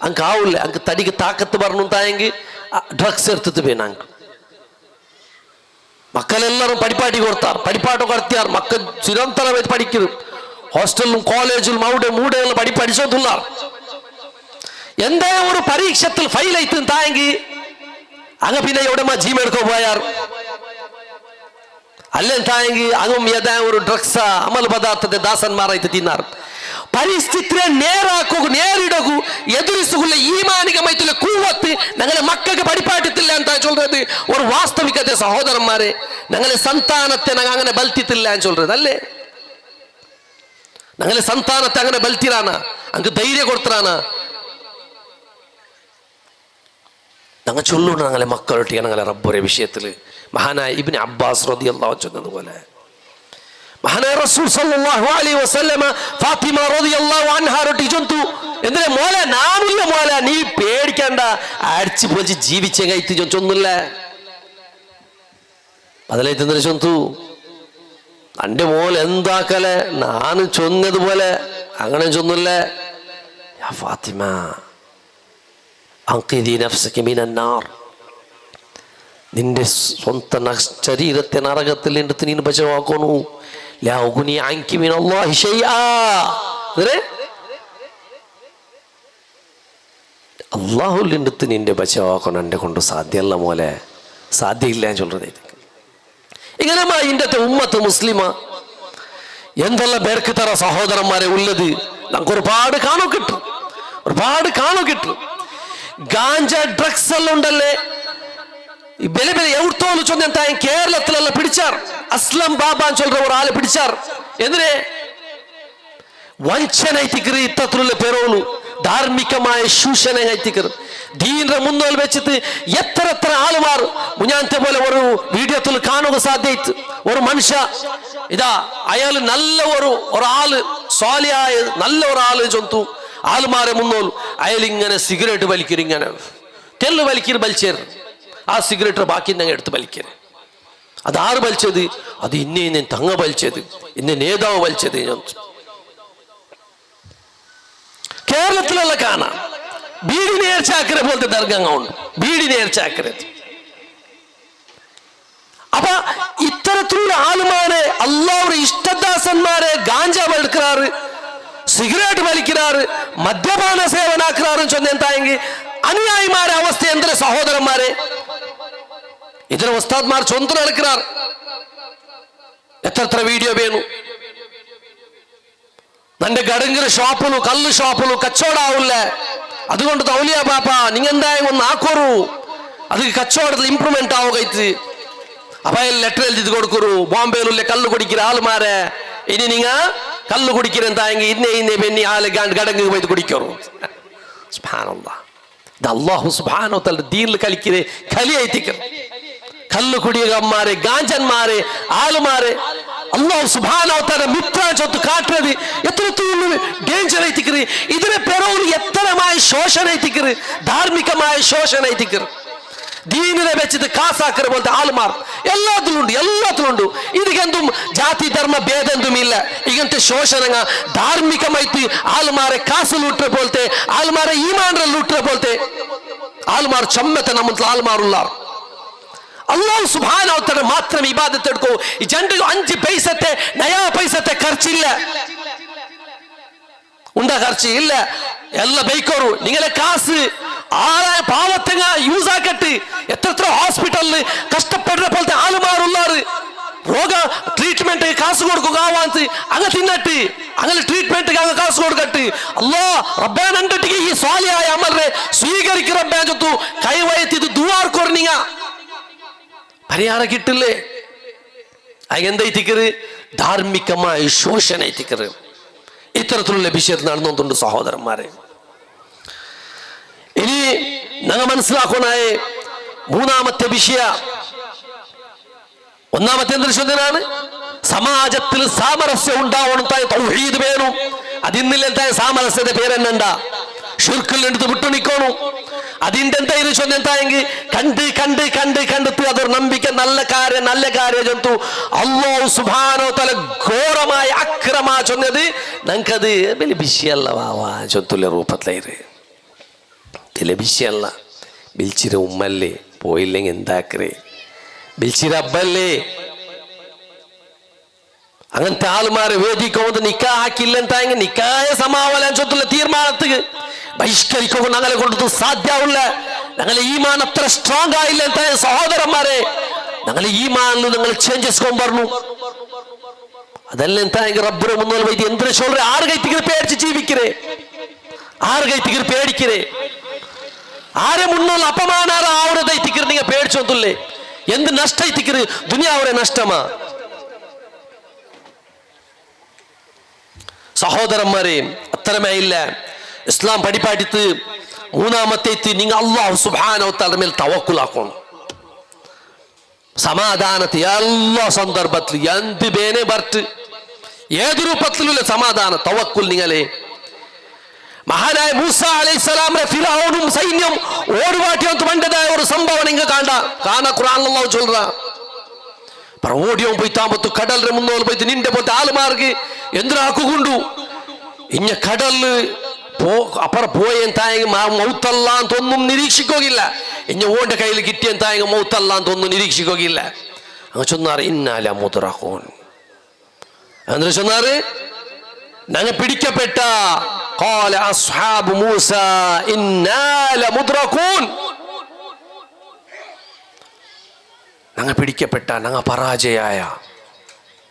അങ്ങ് ആവില്ല. അങ്ങ് തടിക്ക് താക്കത്ത് പറഞ്ഞു തായെങ്കിൽ ഡ്രഗ്സ് എടുത്തിട്ട് വേണം. മക്കളെല്ലാവരും പഠിപ്പാട്ടി കൊടുത്താർ, പഠിപ്പാട്ട് കൊടുത്തിയാർ. മക്കൾ നിരന്തരമായിട്ട് പഠിക്കുന്നു. ഹോസ്റ്റലിലും കോളേജിലും അവിടെ മൂടെയുള്ള പഠിച്ചോത്തുള്ളാർ. എന്താ ഒരു പരീക്ഷത്തിൽ ഫെയിലായിട്ട് തായെങ്കിൽ അങ്ങ് പിന്നെ എവിടെ ജീവ എടുക്കോ പോയാർ അല്ലേ തായെങ്കിൽ അങ്ങും ഏതാ ഒരു ഡ്രഗ്സ് അമൽ പദാർത്ഥത്തെ ദാസന്മാരായിട്ട് തിന്നാർ. പരിസ്ഥിതിയെ നേരിടകൂ എതിരിസുള്ള ഈമാനികമായിട്ടുള്ള കൂവത്ത് ഞങ്ങളെ മക്കൾക്ക് പഠിപ്പാട്ടിത്തില്ല എന്താ ചൊല്றது. ഒരു വാസ്തവികത്തെ സഹോദരന്മാരെ, ഞങ്ങളെ സന്താനത്തെ ഞങ്ങൾ അങ്ങനെ ബൽത്തിത്തില്ല എന്ന് ചൊല്றது അല്ലേ. ഞങ്ങളെ സന്താനത്തെ അങ്ങനെ ബൽത്തിരാണ്, അങ്ങ് ധൈര്യം കൊടുത്തരാണ്. ഞങ്ങൾ ചൊല്ലുണ്ട് ഞങ്ങളെ മക്കളൊട്ടിയാണ് ഞങ്ങളെ റബ്ബുരെ വിഷയത്തിൽ. മഹാനായ ഇബ്നു അബ്ബാസ് റളിയല്ലാഹു അൻഹു ചൊന്നതുപോലെ മഹാനായ റസൂൽ സല്ലല്ലാഹു അലൈഹി വസല്ലമ ഫാത്തിമ റളിയല്ലാഹു അൻഹാ റൊട്ടി ചൊന്തു. എന്തിനാ മോളെ, നാമില്ല മോളെ, നീ പേടിക്കണ്ട, അടിച്ചു പൊളിച്ച് ജീവിച്ചേ കൈത്തി ചൊന്നില്ല. അതിലായിട്ട് എന്തിനാ ചൊന്തു? എൻ്റെ മോൾ എന്താക്കലെ, ഞാൻ ചൊന്നതുപോലെ അങ്ങനെ ചൊന്നില്ലേ. യാ ഫാത്തിമ അൻഖിദി നഫ്സക മിനന്നാർ, നിന്റെ സ്വന്തം ശരീരത്തെ നരകത്തിൽ എടുത്ത് നീ ബചാവാക്കണു. ലാ ഉഗ്നി അൻകി മിനല്ലാഹി ശൈആ, അല്ലാഹുവിൽ എടുത്ത് നിന്റെ ബചാവാക്കണം. എന്നെ കൊണ്ട് സാധ്യമല്ല മോലെ, സാധ്യമില്ല എന്ന് ചൊല്ലുന്നത്. ഇങ്ങനെ ഇതിൻ്റെ ഉമ്മത്ത് മുസ്ലിമ എന്തെല്ലാം പേർക്ക് തറ സഹോദരന്മാരെ ഉള്ളത്. നമുക്ക് ഒരുപാട് കാണോ കിട്ടും, ഒരുപാട് കാണോ കിട്ടും. ഗാഞ്ച ഡ്രഗ്സ് എല്ലാം ഉണ്ടല്ലേ, ബല ബല എവിടുത്തോന്ന് ചൊന്ന കേരളത്തിലെല്ലാം പിടിച്ചാർ. അസ്ലം ബാബാൻ ചൊല്ലുന്ന ഒരാളെ പിടിച്ചാർ. എന്തിനെ വഞ്ചനൈത്തിക്കറ്, ഇത്തരത്തിലുള്ള പേരോളു ധാർമ്മികമായ ശൂഷണൈത്തിക്കറ്. ദീനിന്റെ മുന്നോൽ വെച്ചിട്ട് എത്ര ആളുമാർ മുഞ്ഞാനത്തെ പോലെ ഒരു വീഡിയോത്തിൽ കാണുക സാധ്യത. ഒരു മനുഷ്യ ഇതാ അയാൾ നല്ല ഒരാള് സ്വാലിയായ നല്ല ഒരാള് ചൊന്തു. ആളുമാരെ മുന്നോൽ അയാളിങ്ങനെ സിഗരറ്റ് വലിക്കര്, ഇങ്ങനെ തെല്ല് വലിക്കര് വലിച്ചേർ. ആ സിഗരറ്റ് ബാക്കി ഞങ്ങൾ എടുത്ത് വലിക്കര്. അത് ആറ് വലിച്ചത്? അത് ഇന്നെ തങ്ങ വലിച്ചത്, ഇന്നെ നേതാവ് വലിച്ചത്. കേരളത്തിലുള്ള കാണാം ബീഡി നേർച്ചാക്കര പോലത്തെ ദർഗങ്ങളുണ്ട്, ബീഡി നേർച്ചാക്കര. അപ്പൊ ഇത്തരത്തിലുള്ള ആളുമാരെ, അള്ളാഹുടെ ഇഷ്ടദാസന്മാരെ ഗാഞ്ച വലിക്കാറ്, സിഗരറ്റ് വലിക്കാറ്, മദ്യപാന സേവനാക്കാറ് ചൊന്ന എന്തായെങ്കിൽ അനുയായിമാരെ അവസ്ഥ എന്തിന് സഹോദരന്മാരെ? ഇതിന് ഉസ്താദ്മാർ ചൊന്ത് നടക്കാറ്. എത്ര വീഡിയോ വേണു? നന്റെ ഗടങ്കര ഷോപ്പുలు, കള്ള് ഷോപ്പുలు കച്ചവടാവില്ല. അതുകൊണ്ട് തൗലിയ പാപ്പ നിങ്ങ എന്തായാലും ഒന്ന് ആക്കോറു, അത് കച്ചവടത്തിൽ ഇംപ്രൂവ്മെന്റ് ആവുകയിട്ട്. അപ്പൊ ലെറ്റർ എഴുതി കൊടുക്കൂ, ബോംബെയിലുള്ള കള്ളു കുടിക്കുന്ന ആളുമാരെ ഇനി നിങ്ങ കള്ളു കുടിക്കുന്ന എന്തായെങ്കിൽ ഇന്നെ പെണ്ണി ആള് ഗടങ്ങ് പോയി കുടിക്കറു. സുബ്ഹാനല്ലാഹ്, ഇത് അല്ലാഹു സുബ്ഹാനഹു തആല ദീനിൽ കളിക്കിരെ കലിയായിത്തിക്കർ. കള്ളു കുടിയന്മാരെ, ഗാഞ്ചന്മാരെ, ആളുമാരെ അല്ലാഹു സുബ്ഹാനഹു തആല മിത്ര ചൊത്ത് കാട്ടുന്നത് എത്രത്തോളം ഡേഞ്ചർ ആയിത്തിക്കറ്. ഇതിനെ പെറോല് എത്രമായ ശോഷണ ആയിത്തിക്കറ്, ധാർമ്മികമായ ശോഷണ ആയിത്തിക്കറ്. ദീനിനെ വെച്ചിട്ട് കാസാക്കര പോലത്തെ ആളുമാർ എല്ലാത്തിലുണ്ട്. ഇതിಗೆಂതും ജാതി ധർമ്മ ഭേദെന്തുമില്ല. ഇങ്ങനത്തെ ശോഷണങ്ങ ധാർമ്മികമായിട്ട് ആളുമാരെ കാസ് ലൂട്ടുന്ന പോലത്തെ, ആളുമാരെ ഈമാനെ ലൂട്ടുന്ന പോലത്തെ ആളുമാർ ചമ്മത്തെ നമ്മളുടെ ആളുമാറുള്ള. അല്ലാഹു സുബ്ഹാനഹു തആല മാത്രം ഇബാദത്ത് എടുക്കൂ. ഈ ജനങ്ങൾ 5 പൈസത്തെ നയാ പൈസത്തെ ഖർച്ചില്ല. ഉണ്ടാ ഖർച്ച് ഇല്ല, ಎಲ್ಲ ಬೈಕೋರು. ನಿಂಗಲೆ ಕಾಸು ആളെ പാവത്തങ്ങ യൂസ് ആക്കട്ട്. എത്ര ഹോസ്പിറ്റലിൽ കഷ്ടപ്പെടുന്ന പോലത്തെ ആളുമാറുള്ളാറ്. രോഗ ട്രീറ്റ്മെന്റ് കാശ് കൊടുക്കുക ആവാന്ത് അങ്ങ് തിന്നട്ട്, അങ്ങനെ ട്രീറ്റ്മെന്റ് അങ്ങ് കാശ് കൊടുക്കട്ട്. അല്ലാ റബ്ബേ നണ്ടിട്ട് ഈ സ്വാലിയായ അമലിനെ സ്വീകരിക്ക് റബ്ബേ ചൊത്തു കൈവയത്തിത് ദുആർക്കോർ നിങ്ങ പരിഹാരം കിട്ടില്ലേ? അതെന്തായിത്തിക്കറ്? ധാർമ്മികമായ ശോഷണ എത്തിക്കറ്. ഇത്തരത്തിലുള്ള വിഷയത്തിൽ നടന്നുകൊണ്ടുണ്ട് സഹോദരന്മാരെ. ഇനി ഞങ്ങൾ മനസ്സിലാക്കണേ മൂന്നാമത്തെ വിഷയ. ഒന്നാമത്തെ എന്താണ്? സമാജത്തിൽ സാമരസ്യം ഉണ്ടാവണം, തൗഹീദ് വേണം. അതിന്നില്ല സാമരസ്യത്തെ പേരെന്നുണ്ട ഷിർക്കിൽ എടുത്ത് വിട്ടു നിൽക്കണം. അതിന്റെ എന്തായാലും ചൊന്നെങ്കിൽ കണ്ടെത്തി അതൊരു നമ്പിക്ക നല്ല കാര്യം ജന്തു അല്ലാഹു സുബ്ഹാനഹു തആല ഘോരമായ അക്രമ ചൊന്നത് ഞങ്ങൾക്കത് വലിയ വിഷയമല്ല. വാവാ ചൊത്തുള്ള രൂപത്തിലായി വലിയ വിഷയമല്ല. ബിൽച്ചിര ഉമ്മല്ലേ, പോയില്ലെങ്കിൽ എന്താക്കറേ? ബിൽച്ചിര അബ്ബല്ലേ? അങ്ങനത്തെ ആളുമാരെ വേദിക്കുമ്പോൾ നിക്കാഹ് ആക്കില്ല എന്തായെങ്കിൽ നിക്കായ സമാവലാൻ ചൊത്തുള്ള തീർമാനത്തിന് ബഹിഷ്കരിക്കുക ഞങ്ങളെ കൊണ്ടു സാധ്യമില്ല. ഞങ്ങളെ ഈമാൻ അത്ര സ്ട്രോങ് ആയില്ല എന്താ സഹോദരന്മാരെ. ഞങ്ങളെ ഈമാനിൽ നിങ്ങൾ ചേഞ്ചസ് കൊണ്ടുവരണു. അതല്ല എന്തായെങ്കിൽ റബ്ബിനെ മുന്നോൽ വൈദ്യ എന്തിനു ചൊല്ലേ? ആറ് കൈത്തിക്കര് പേടിച്ച് ജീവിക്കരേ, ആറ് കൈത്തിക്കര് പേടിക്കരേ, ആരെ മുന്നോൽ അപമാനാറ ആവറതൈത്തിക്കര് നിങ്ങൾ പേടിച്ചോന്നില്ലേ? എന്ത് നഷ്ടൈത്തിക്കര്? ദുനിയാവരെ നഷ്ടമാ സഹോദരന്മാരെ. അത്രമേ ഇല്ല. ഇസ്ലാം പഠിപ്പാട്ടിത്ത് മൂന്നാമത്തെ നിങ്ങൾ അല്ലാഹു സുബ്ഹാനഹു തആല മേൽ തവക്കുലാക്കണം. സമാധാനത്തെ എല്ലാ സന്ദർഭത്തിലും എന്ത് ബേനെ ബർട്ട് ഏത് രൂപത്തിലുള്ള സമാധാന തവക്കുൽ നിങ്ങളെ. മഹാനായ മൂസ അലൈഹിസ്സലാമിനെ ഫിറഔനും സൈന്യം ഓടുവാട്ടിയൊന്ന് പണ്ടതായ ഒരു സംഭവം നിങ്ങൾ കാണാ ഖുർആനിൽ അല്ലാഹു ചൊല്ലുക. ഓടിയോ പോയി താമ്പത്തു കടലിന്റെ മുന്നോൽ പോയിട്ട് നിന്റെ പോലത്തെ ആളുമാർക്ക് എന്തിനാക്കുകൊണ്ടു ഇഞ്ഞ കടല് അപ്പുറം പോയെന്തായെങ്കിൽ മൗത്തല്ലാന്ന് തോന്നും നിരീക്ഷിക്കുകയില്ല. ഇഞ്ഞ ഓന്റെ കയ്യിൽ കിട്ടിയെന്തായെങ്കിൽ മൗത്തല്ലാന്ന് തോന്നും നിരീക്ഷിക്കുകയില്ല. അങ്ങ് ചൊന്നാറ് ഇന്നാല മുദ്റഖൂൻ. എന്നിട്ട് ചൊന്നാറ് ഞങ്ങൾ പിടിക്കപ്പെട്ട ഖാല അസ്ഹാബു മൂസ ഇന്നാല മുദ്റഖൂൻ. ഞങ്ങൾ പിടിക്കപ്പെട്ട, ഞങ്ങൾ പരാജയായ,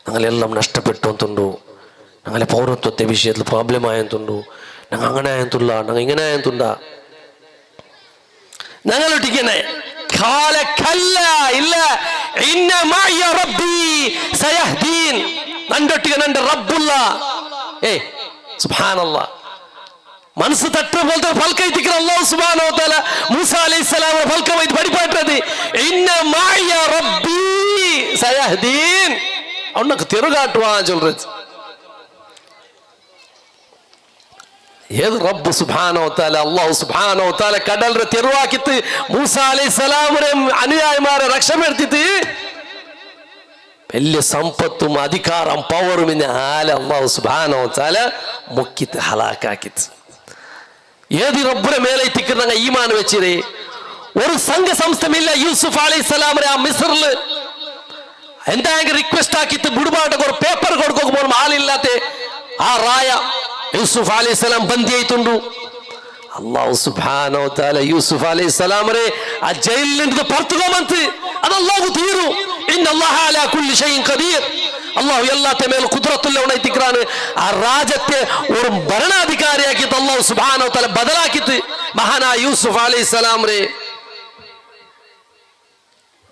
ഞങ്ങളെല്ലാം നഷ്ടപ്പെട്ടു എന്തുണ്ടോ, ഞങ്ങളെ പൗരത്വത്തെ വിഷയത്തിൽ പ്രോബ്ലം ആയെന്തുണ്ടോ, ഞങ്ങൾ അങ്ങനെ ആയെന്തുള്ള, ഞങ്ങൾ ഇങ്ങനെ ആയെന്തുണ്ട ഞങ്ങളൊട്ടിക്കണേ. ഇല്ല ഇന്ന മഅയ റബ്ബി സയഹ്ദീൻ. നണ്ടൊട്ടിക നന്റെ റബ്ബുള്ള. സുബ്ഹാനല്ലാഹ്. മനസ്സ് തട്ട പോലത്തെ ഫൽക്കൈത്തിക്കർ അല്ലാഹു സുബ്ഹാനഹു വ തആല മൂസ അലൈഹിസ്സലാം ഫൽക്കമായി പഠിപ്പാട്ടത് ഇന്ന മഅയ റബ്ബി സയഹ്ദീൻ. അവനക്ക് തിരുകാട്ടുവാൻ ചൊല്ലുന്നത്. ഏത് റബ്ബ് സുബ്ഹാനഹു വ തആല അല്ലാഹു സുബ്ഹാനഹു വ തആല കടലിനെ തെരുവാക്കിത്ത് മൂസ അലൈഹിസ്സലാമിനെ അനുയായിമാരെ രക്ഷപ്പെടുത്തിട്ട് വലിയ സമ്പത്തും അധികാരം പവറും അല്ലാഹു സുബ്ഹാനഹു വ തആല മുക്കിത്ത് ഹലാക്കാക്കിത്ത്. ഏത് റബ്ബിനെ മേലെ തിക്കുന്ന ഈമാൻ വെച്ചിരേ ഒരു സംഘ സംസ്ഥമില്ല. യൂസുഫ് അലൈഹിസ്സലാമിനെ ആ മിസ്റിൽ എന്തെങ്കിലും റിക്വസ്റ്റ് ആക്കിയിട്ട് ബുടുപാട്ട് ഒരു പേപ്പർ കൊടുക്കുമ്പോൾ ആളില്ലാത്ത ആ റായ യൂസുഫ് അലൈഹിസ്സലാം ബന്ദിയായിട്ടുണ്ട്. അല്ലാഹു സുബ്ഹാനഹു വ തആല യൂസുഫ് അലൈഹിസ്സലാമിനെ ആ ജയിലിൽ നിന്ന് പുറത്തുകൊണ്ടുവന്ന് അത് അല്ലാഹു തീരു. ഇന്നല്ലാഹ അലാ കുല്ലി ഷൈഇൻ ഖദീർ. അല്ലാഹു എല്ലാത്തെ മേൽ ഖുദ്റത്തുള്ളവനായിട്ടിരിക്കാണ്. ആ രാജ്യത്തെ ഒരു ഭരണാധികാരിയാക്കിയിട്ട് അല്ലാഹു സുബ്ഹാനഹു വ തആല ബദലാക്കിയിട്ട് മഹാനായ യൂസുഫ് അലൈഹിസ്സലാമിനെ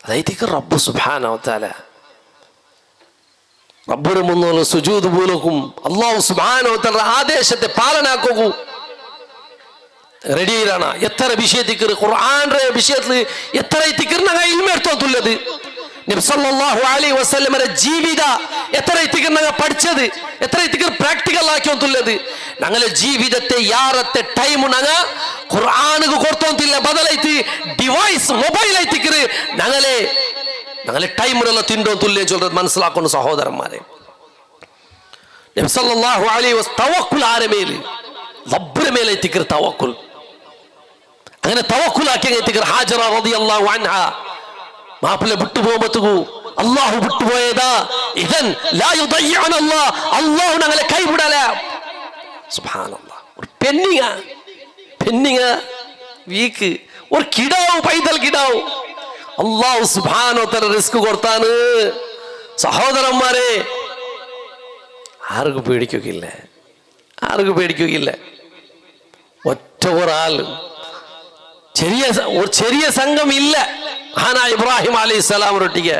അതായത് റബ്ബ് സുബ്ഹാനഹു വ തആല റബ്ബിന് മുന്നിൽ സുജൂദ് മൂലക്കും അല്ലാഹു സുബ്ഹാനഹു വ തആല ആദേശത്തെ പാലനാക്കൂ റെഡിയാണ്. എത്ര വിഷയത്തിക്ക് ഖുർആന്റെ വിഷയത്തിൽ എത്ര തിക്കറിന ഇൽമെടുത്തോത്തുള്ളത് നബി സല്ലല്ലാഹു അലൈഹി വസല്ലമയുടെ ജീവിത എത്ര തിക്കറിന പഠിച്ചത് എത്ര തിക്കർ പ്രാക്ടിക്കൽ ആക്കിയോത്തുള്ളത്. ഞങ്ങളെ ജീവിതത്തെ യാറത്തെ ടൈം ഞങ്ങ ഖുർആനുക്ക് കൊടുത്തോത്തില്ല ബദലായിട്ട് ഡിവൈസ് മൊബൈൽ ആയിത്തിക്കറ് ഞങ്ങളെ ടൈമിനുള്ള തിണ്ടോ തുല്യം ചൊല്ലത് മനസ്സിലാക്കുന്നു സഹോദരന്മാരെ. നബി സല്ലല്ലാഹു അലൈഹി വസല്ലം തവക്കുൽ ആരെ മേല് റബ്ബിന്റെ മേലെ എത്തിക്കറ് തവക്കുൽ. അങ്ങനെ തവക്കുലാക്കി എത്തിക്കറ് ഹാജറ റളിയല്ലാഹു അൻഹ മാപ്പിളെ വിട്ടുപോകുമ്പോ അല്ലാഹു വിട്ടുപോയതാ ഇദൻ ലാ യുദയ്യന അല്ലാഹ് അല്ലാഹു ഞങ്ങളെ കൈവിടല. സുബ്ഹാനല്ലാഹ് ഒരു പെണ്ണിങ്ങ വീക്ക് ഒരു കിടാവ് പൈതൽ കിടാവ് അല്ലാഹു സുബ്ഹാനഹു വ തആല റിസ്ക് കൊടുത്താണ് സഹോദരന്മാരെ. ആർക്കും പേടിക്കുകയില്ല. ഒറ്റ ഒരാൾ ചെറിയ സംഘം ഇല്ല. ഹാന ഇബ്രാഹിം അലൈഹിസ്സലാം ഒട്ടിക്ക്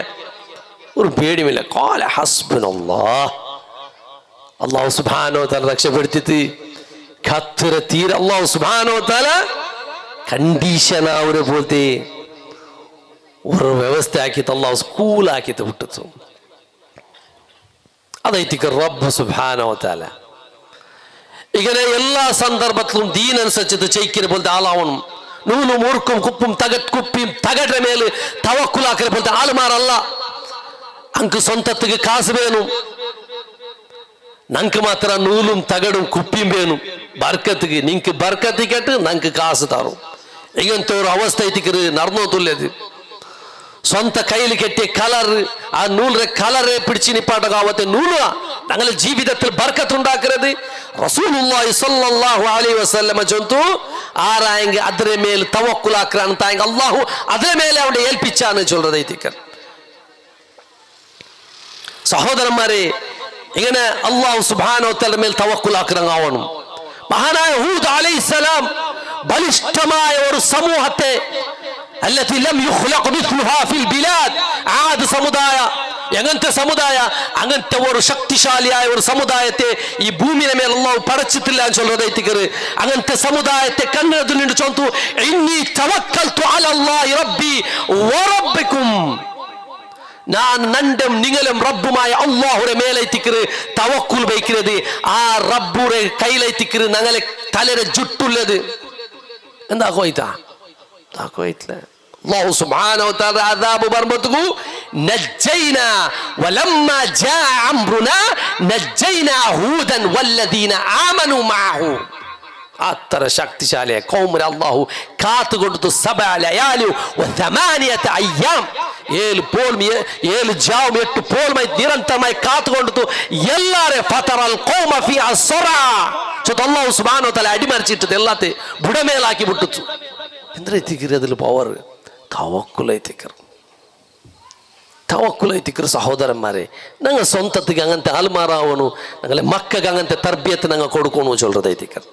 ഒരു പേടിയുമില്ല. ഖാല ഹസ്ബുനല്ലാഹ് അല്ലാഹു സുബ്ഹാനഹു വ തആല രക്ഷപ്പെടുത്തിട്ട് ഖത്തറ തീര അല്ലാഹു സുബ്ഹാനഹു വ തആല കണ്ടീഷൻ അവരെ പോലത്തെ ഒരു വ്യവസ്ഥ ആക്കിയിട്ട് അല്ലാഹു സ്കൂളാക്കിയിട്ട് വിട്ടു. അതായിട്ട് റബ്ബ് സുബ്ഹാനഹു വ തആല ഇങ്ങനെ എല്ലാ സന്ദർഭത്തിലും ദീനനുസരിച്ച് ചെയ്ക്കുന്ന പോലത്തെ ആളാവണം. നൂലും മൂർക്കും കുപ്പും കുപ്പിയും തകട മേല് തവക്കുലാക്കുന്ന പോലത്തെ ആളുമാരല്ല. അങ്ക് സ്വന്തത്തിക്ക് കാസ് വേണം, നങ്ക് മാത്രം നൂലും തകടും കുപ്പിയും വേണം. ബർക്കത്തിക്ക് നിങ്ങക്ക് ബർക്കത്തിക്കട്ട് നങ്ക് കാസ് തരും. ഇങ്ങനത്തെ ഒരു അവസ്ഥ നടന്നോത്തുള്ളത്. സ്വന്ത കയ്യിൽ കെട്ടിയ കളർ ആ നൂലിന്റെ കളറെ പിടിച്ച് നിപ്പാട്ടകാവത്തെ നൂല ഞങ്ങളുടെ ജീവിതത്തിൽ ബർക്കത്തുണ്ടാക്കുന്നത്. റസൂലുള്ളാഹി സ്വല്ലല്ലാഹു അലൈഹി വസല്ലമ ചൊല്ലുന്നു ആരായെങ്കിൽ അതിരെ മേൽ തവക്കുലാക്കാൻ തായെങ്കിൽ അല്ലാഹു അതിരെ മേലെ അവിടെ ഏൽപ്പിച്ചാണ് ചൊല്ലത്. സഹോദരന്മാരെ ഇങ്ങനെ അല്ലാഹു സുബ്ഹാനഹു വ തആല മേൽ തവക്കുലാക്കണം. മഹാനായ ഹൂദ് അലൈഹിസ്സലാം ബലിഷ്ഠമായ ഒരു സമൂഹത്തെ التي لم يخلق مثلها في البلاد ആദ് സമുദായ എങ്ങനത്തെ സമുദായ അങ്ങനത്തെ ഒരു ശക്തിശാലിയായ ഒരു സമുദായത്തെ ഈ ഭൂമിയുടെ മേൽ അല്ലാഹു പടച്ചിട്ടില്ല എന്ന് ചൊല്ലതായിട്ട് അങ്ങനത്തെ സമുദായത്തെ കണ്ണെടുത്ത് നിന്ന് ചൊല്ലുന്നു ഇന്നി തവക്കൽതു അലല്ലാഹി റബ്ബി വറബ്ബികും ഞാൻ നണ്ടും നിങ്ങളും റബ്ബുമായ അല്ലാഹുവിന്റെ മേലെത്തിക്കറ് തവക്കുൽ വയ്ക്കുന്നത്. ആ റബ്ബുടെ കയ്യിലെത്തിക്കറ് ഞങ്ങളെ തലരെ ജുട്ടുള്ളത് എന്താ കോയിത്താ الله سبحانه وتعالى عذاب برمته نجينا ولما جاء أمرنا نجينا هودا والذين آمنوا معه. അത്ര ശക്തിശാലിയ കൗമിനെ അല്ലാഹു കാത്തുകൊടുത്തു. 7 ലയാലി വ8 അയ്യാം 7 ജാവും 8 പോളുമായി നിരന്തരമായി കാത്തുകൊടുത്തു എല്ലാരെ ഫതറൽ ഖൗമ ഫീ അസ്റാ അല്ലാഹു സുബ്ഹാനഹു വ തആല അടിമറിച്ചിട്ട് എല്ലാത്തെ ബുടമേലാക്കി വിട്ടുച്ചു. എന്തിനെത്തിക്കറ് അതിൽ പവർ തവക്കുലൈത്തിക്കറ്. സഹോദരന്മാരെ ഞങ്ങൾ സ്വന്തത്തിക്ക് അങ്ങനത്തെ ആൽമാറാവണു, ഞങ്ങളെ മക്കൾക്ക് അങ്ങനത്തെ തർബിയത്ത് ഞങ്ങൾ കൊടുക്കണു ചൊല്ലതൈത്തിക്കറ്.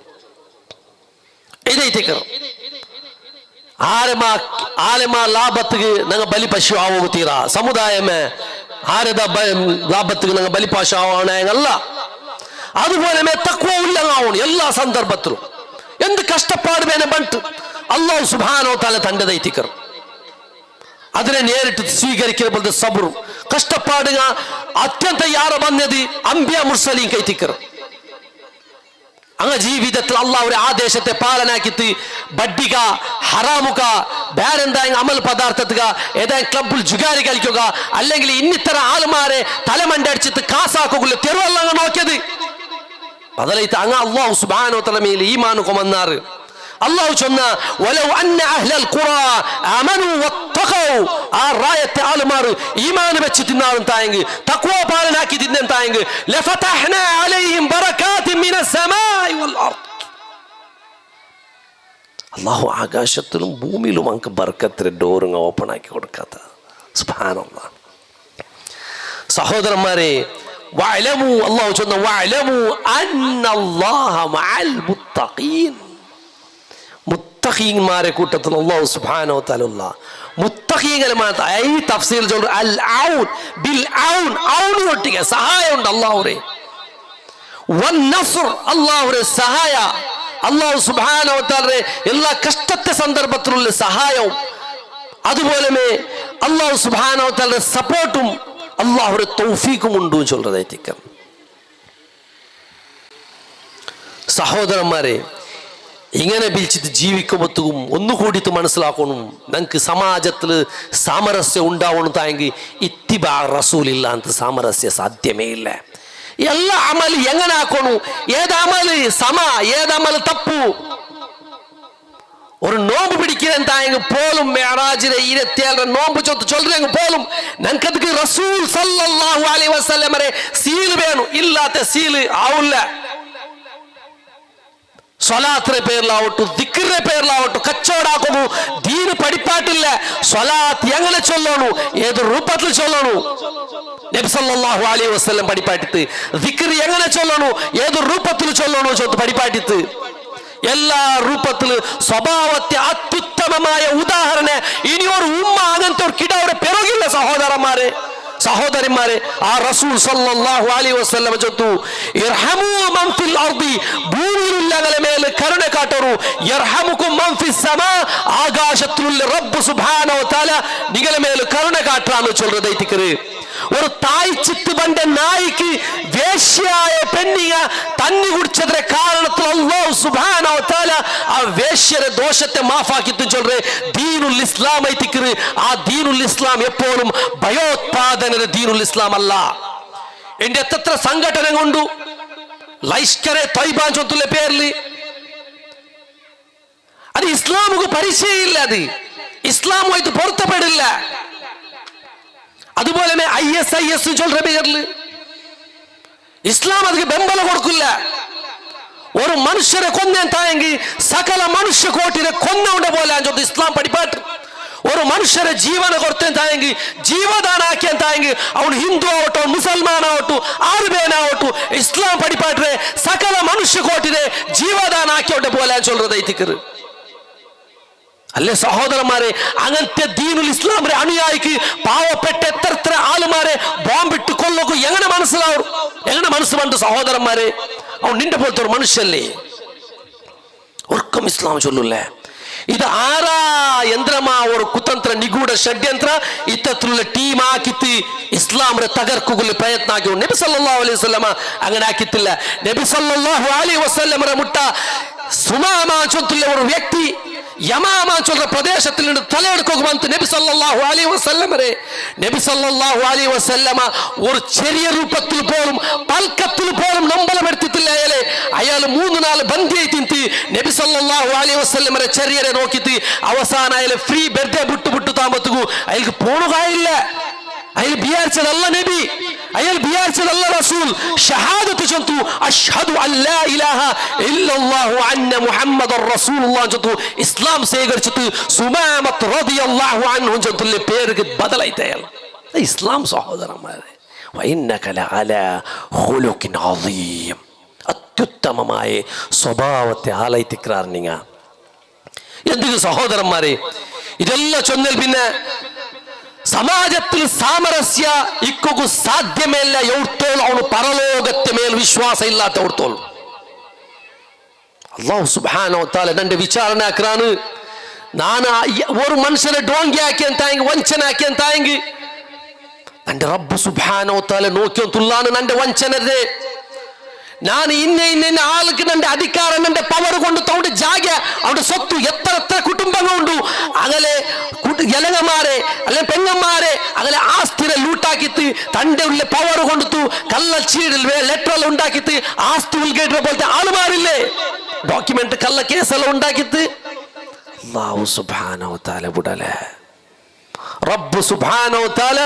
ഇതൈത്തിക്കറ് ആരെമാ ലാഭത്തിക്ക് ഞങ്ങൾ ബലി പശു ആവോ തീരാ സമുദായമേ ആരതാ ലാഭത്തിക്ക് ഞങ്ങൾ ബലി പശു ആവണല്ല. അതുപോലെ തഖ്വ ഉള്ളങ്ങാവണം എല്ലാ സന്ദർഭത്തിലും. എന്ത് കഷ്ടപ്പാട് വേനെ ബണ്ട് അല്ലാഹു സുബ്ഹാനഹു വ തആല തൻ്റെതായിത്തിക്കറ്. അതിനെ നേരിട്ട് സ്വീകരിക്കുന്ന പോലത്തെ സബറും കഷ്ടപ്പാടുക അത്യന്ത യാറ വന്നത് അംബിയ മുർസലീൻ കൈത്തിക്കറ്. അങ്ങ ജീവിതത്തിൽ അള്ളാഹുവിന്റെ ആദേശത്തെ പാലനാക്കിത്ത് ബഡ്ഡിക ഹറാമുക വേറെന്തായും അമൽ പദാർത്ഥത്തുക ഏതായും ക്ലബിൽ ജുഗാരി കളിക്കുക അല്ലെങ്കിൽ ഇന്നിത്തര ആളുമാരെ തലമണ്ടടിച്ചിട്ട് കാസാക്കുക തെരുവല്ല അങ്ങ് നോക്കിയത് ബദലൈത്ത് അങ്ങ് അല്ലാഹു സുബ്ഹാനഹു വ തആല മേൽ ഈമാൻ കൊമന്നാറ് അല്ലാഹു ചൊന്ന വലൗ അന്ന അഹ്ലൽ ഖുറാ ആമനു വത്തഖൗ ആ റായത്തെ ആളുമാർ ഈമാൻ വെച്ച് തിന്നാലും തായെങ്കിൽ തഖ്വ പാലനാക്കി തിന്നാൻ തായെങ്കിൽ ലഫതഹ്നാ അലൈഹിം ബറകാതിൻ മിനസ് സമാഇ വൽ അർദ് അല്ലാഹു ആകാശത്തിലും ഭൂമിയിലും അങ്ങ് ബർക്കത്തിന്റെ ഡോറുകൾ ഓപ്പൺ ആക്കി കൊടുക്കാത്ത സുബ്ഹാനല്ലാഹ് സഹോദരന്മാരെ വഅലമു അല്ലാഹു ചൊന്ന വഅലമു അന്നല്ലാഹ മഅൽ മുത്തഖീൻ മുത്തഖീന്മാരെ കൂട്ടത്തിൽ അല്ലാഹു സുബ്ഹാനഹു വ തആല മുത്തഖീങ്ങൾ മാത്രം ഈ തഫ്സീൽ ചൊല്ലുക അൽ ഔൻ ബിൽ ഔൻ ഔൻ ഒട്ടിക സഹായം ഉണ്ട് അല്ലാഹുവേ വൻ നസ്ർ അല്ലാഹുവേ സഹായ അല്ലാഹു സുബ്ഹാനഹു വ തആല എല്ലാ കഷ്ടത്തെ സന്ദർഭത്തിലുള്ള സഹായവും അതുപോലെ അല്ലാഹു സുബ്ഹാനഹു വ തആല സപ്പോർട്ടും അല്ലാഹുവേ തൗഫീഖും ഉണ്ട് ചൊല്ലതായിരിക്കും സഹോദരന്മാരെ ഇങ്ങനെ വിളിച്ചിട്ട് ജീവിക്കുമ്പോഴത്തേക്കും ഒന്നുകൂടിയിട്ട് മനസ്സിലാക്കണം ഞങ്ങൾക്ക് സമാജത്തിൽ സാമരസ്യം ഉണ്ടാവണം തായെങ്കിൽ ഇത്തിബാ റസൂലില്ല ಅಂತ സാമരസ്യ സാധ്യമേ ഇല്ല എല്ലാ അമൽ എങ്ങനെ ആക്കണു ഏതമൽ സമ ഏതമൽ തപ്പു ഒരു നോമ്പ് പിടിക്കാൻ തായെങ്കിൽ പോലും മെഹറാജിലെ 27 നോമ്പ് ചൊല്ലുന്നെങ്കിൽ പോലും ഞങ്ങൾക്ക് റസൂൽ സല്ലല്ലാഹു അലൈഹി വസല്ലമരെ സീൽ വേണം ഇല്ലാത്ത സീൽ ആവില്ല സ്വലാത്തിന്റെ പേരിലാവട്ടെ ദിക്റിന്റെ പേരിലാവട്ടെ കച്ചവടാക്കുന്നു ദീന് പഠിപ്പാട്ടില്ല സ്വലാത്ത് എങ്ങനെ ചൊല്ലണു ഏത് രൂപത്തിൽ ചൊല്ലണു നബി സല്ലല്ലാഹു അലൈഹി വസല്ലം പഠിപ്പാട്ടിട്ട് ദിക്ർ എങ്ങനെ ചൊല്ലണു ഏത് രൂപത്തിൽ ചൊല്ലണു ചൊല്ല് പഠിപ്പാട്ടിട്ട് എല്ലാ രൂപത്തിൽ സ്വഭാവത്തെ അത്യുത്തമമായ ഉദാഹരണ ഇനി ഒരു ഉമ്മ അങ്ങനത്തെ ഒരു കിടവിടെ പെരുകില്ല സഹോദരന്മാരെ ആ റസൂൽ സല്ലല്ലാഹു അലൈഹി വസല്ലം ചൊല്ലുന്നു ഇർഹമു മൻ ഫിൽ അർദി ഭൂമിയിലുള്ളവരുടെ മേൽ കരുണ കാട്ടൂ യർഹമുകും മൻ ഫിസ് സമാ ആകാശത്തിലുള്ള റബ്ബ് സുബ്ഹാനഹു വ തആല നിങ്ങളുടെ മേൽ കരുണ കാട്ടാന്ന് ചൊല്ലുന്നതായിരിക്കും ഒരു തായ് ചിത്ത് പണ്ട നായിക്ക് വേശ്യയായ പെണ്ണിക തന്നി കുടിച്ചതിന്റെ കാരണത്തിൽ അല്ലാഹു സുബ്ഹാനഹു വ തആല ആ വേശ്യയുടെ ദോഷത്തെ മാഫാക്കിത്തും ചൊല്ലേ ദീനുൽ ഇസ്ലാം ആയിത്തിക്കറ് ആ ദീനുൽ ഇസ്ലാം എപ്പോഴും ഭയോത്പാദന ദീനുൽ ഇസ്ലാം അല്ല എന്റെ എത്ര സംഘടന കൊണ്ടു ലഷ്കറെ ത്വയ്ബ ചൊല്ലുന്ന പേരിൽ അത് ഇസ്ലാമുക്ക് പരിചയമില്ല അത് ഇസ്ലാമുമായിട്ട് പൊരുത്തപ്പെടില്ല അതുപോലെ ISIS ചൊല്ലുന്ന പേരിൽ ഇസ്ലാം അതിന് ബെമ്പല കൊടുക്കില്ല ഒരു മനുഷ്യരെ കൊന്നാൻ തായെങ്കിൽ സകല മനുഷ്യ കോട്ടിനെ കൊന്നോണ്ട പോലെ ഇസ്ലാം പഠിപ്പാട്ട് ഒരു മനുഷ്യരെ ജീവന കൊടുത്താൻ തായെങ്കിൽ ജീവദാനാക്കിയാൻ തായെങ്കിൽ അവൻ ഹിന്ദു ആവട്ടോ മുസൽമാൻ ആവട്ടു ആർബേനാവട്ടു ഇസ്ലാം പഠിപ്പാട്ടെ സകല മനുഷ്യ കോട്ടിനെ ജീവദാനാക്കിയോണ്ട പോലെ ചൊല്ലുന്നതായിരിക്കും അല്ലേ സഹോദരന്മാരെ അങ്ങനത്തെ ദീനുൽ ഇസ്ലാമിന്റെ അനുയായിക്ക് പാവപ്പെട്ട എത്ര ആളുമാരെ ബോംബിട്ട് കൊല്ലൊക്കെ എങ്ങനെ മനസ്സിലാവും എങ്ങനെ മനസ്സുണ്ട് സഹോദരന്മാരെ അവൻ നിന്റെ പോലത്തെ ഒരു മനുഷ്യല്ലേ ഒർക്കം ഇസ്ലാം ചൊല്ലൂല്ലേ ഇത് ആരാ യന്ത്രമാ ഒരു കുതಂತ್ರ നിഗൂഢ ഷഡ്യಂತ್ರ ഇത്തരത്തിലുള്ള ടീം ആക്കിത്ത് ഇസ്ലാമിനെ തകർക്കുക പ്രയത്ന ആക്കി നബി സല്ലല്ലാഹു അലൈഹി വസല്ലമ അങ്ങനെ ആക്കിത്തില്ല നബി സല്ലല്ലാഹു അലൈഹി വസല്ലമയുടെ മുട്ട സുമാമ ചൊല്ലുന്ന ഒരു വ്യക്തി യമാമ ചൊല്ലുന്ന പ്രദേശത്തിൽ നിന്ന് തലയെടുക്കുമെന്ന് നബി സല്ലല്ലാഹു അലൈഹി വസല്ലമ ഒരു ചെറിയ രൂപത്തിൽ പോലും പൽക്കത്തിൽ പോലും നമ്പലം എടുത്തിട്ടില്ല അയാൾ 3-4 ബന്ധിയായി തിന്തി നബി സല്ലല്ലാഹു അലൈഹി വസല്ലമരെ ചെറിയരെ നോക്കിയിട്ട് അവസാനം അയാൾ ഫ്രീ ബർഡേ വിട്ടു താമത്തുകു അയാൾക്ക് പോണുകയില്ല അയാൾ വിചാരിച്ചതല്ല നബി അയാൾ വിചാരിച്ചതല്ല റസൂൽ ഷഹാദത്ത് ചൊല്ലുന്നു അഷ്ഹദു അല്ലാ ഇലാഹ ഇല്ലല്ലാഹു അന്ന മുഹമ്മദുർ റസൂലുള്ളാഹ് ചൊല്ലുന്നു ഇസ്ലാം സ്വീകരിച്ചിട്ട് സുമാമത്ത് റളിയല്ലാഹു അൻഹു ചൊല്ലുന്ന പേർക്ക് ബദലായിട്ട് അയാൾ ഇസ്ലാം സഹോദരന്മാരെ വഇന്നക ലഅലാ ഖുലുഖിൻ അദീം അത്യുത്തമമായ സ്വഭാവത്തെ ആലയിത്തിക്രാർ നിങ്ങ എന്തിനു സഹോദരന്മാരെ ഇതെല്ലാം ചൊന്നൽ പിന്നെ സമാജത്തിൽ സാമരസ്യ ഇക്കു സാധ്യമല്ല എവിടത്തോളം അവന് പരലോകത്തെ മേൽ വിശ്വാസം ഇല്ലാത്ത എവിടത്തോളം അല്ലാഹു സുബ്ഹാനഹു വ തആല എന്റെ വിചാരണ ആക്കാണ് ನಾನು ഒരു മനുഷ്യനെ ഡോങ്കി ആക്കിയാൻ തായെങ്കിൽ വഞ്ചനാക്കിയാൻ തായെങ്കിൽ എന്റെ റബ്ബ് സുബ്ഹാനഹു വ തആല നോക്കിയൊന്നുള്ളാണ് എന്റെ വഞ്ചനരെ ನಾನು ಇನ್ನ ಆൾക്ക് ನನ್ನ ಅಧಿಕಾರ ನನ್ನ ಪವರ್ ಕೊಂಡು ತಗೊಂಡು ಜಾಗ ಅವನ ಸೊತ್ತು ಎತ್ತರ ಕುಟುಂಬങ്ങൾ ಉಂಡು ಅಗಲೆ ಎಲಗಮಾರೆ ಅല്ലെ പെങ്ങന്മാരെ അകലെ ആസ്തിരെ ലൂട്ടാക്കിത്ത് തന്റെ ഉള്ളിലെ പവർ കൊണ്ടുത്തു കള്ള ചീടിൽ ലെറ്ററെല്ലാം ഉണ്ടാക്കിത്ത് ആസ്തി ഉൾക്കേറ്റുന്ന പോലത്തെ ആളുമാരില്ലേ ഡോക്യുമെന്റ് കള്ള കേസെല്ലാം ഉണ്ടാക്കിത്ത് അല്ലാഹു സുബ്ഹാനഹു തആല വിടലേ റബ്ബ് സുബ്ഹാനഹു തആല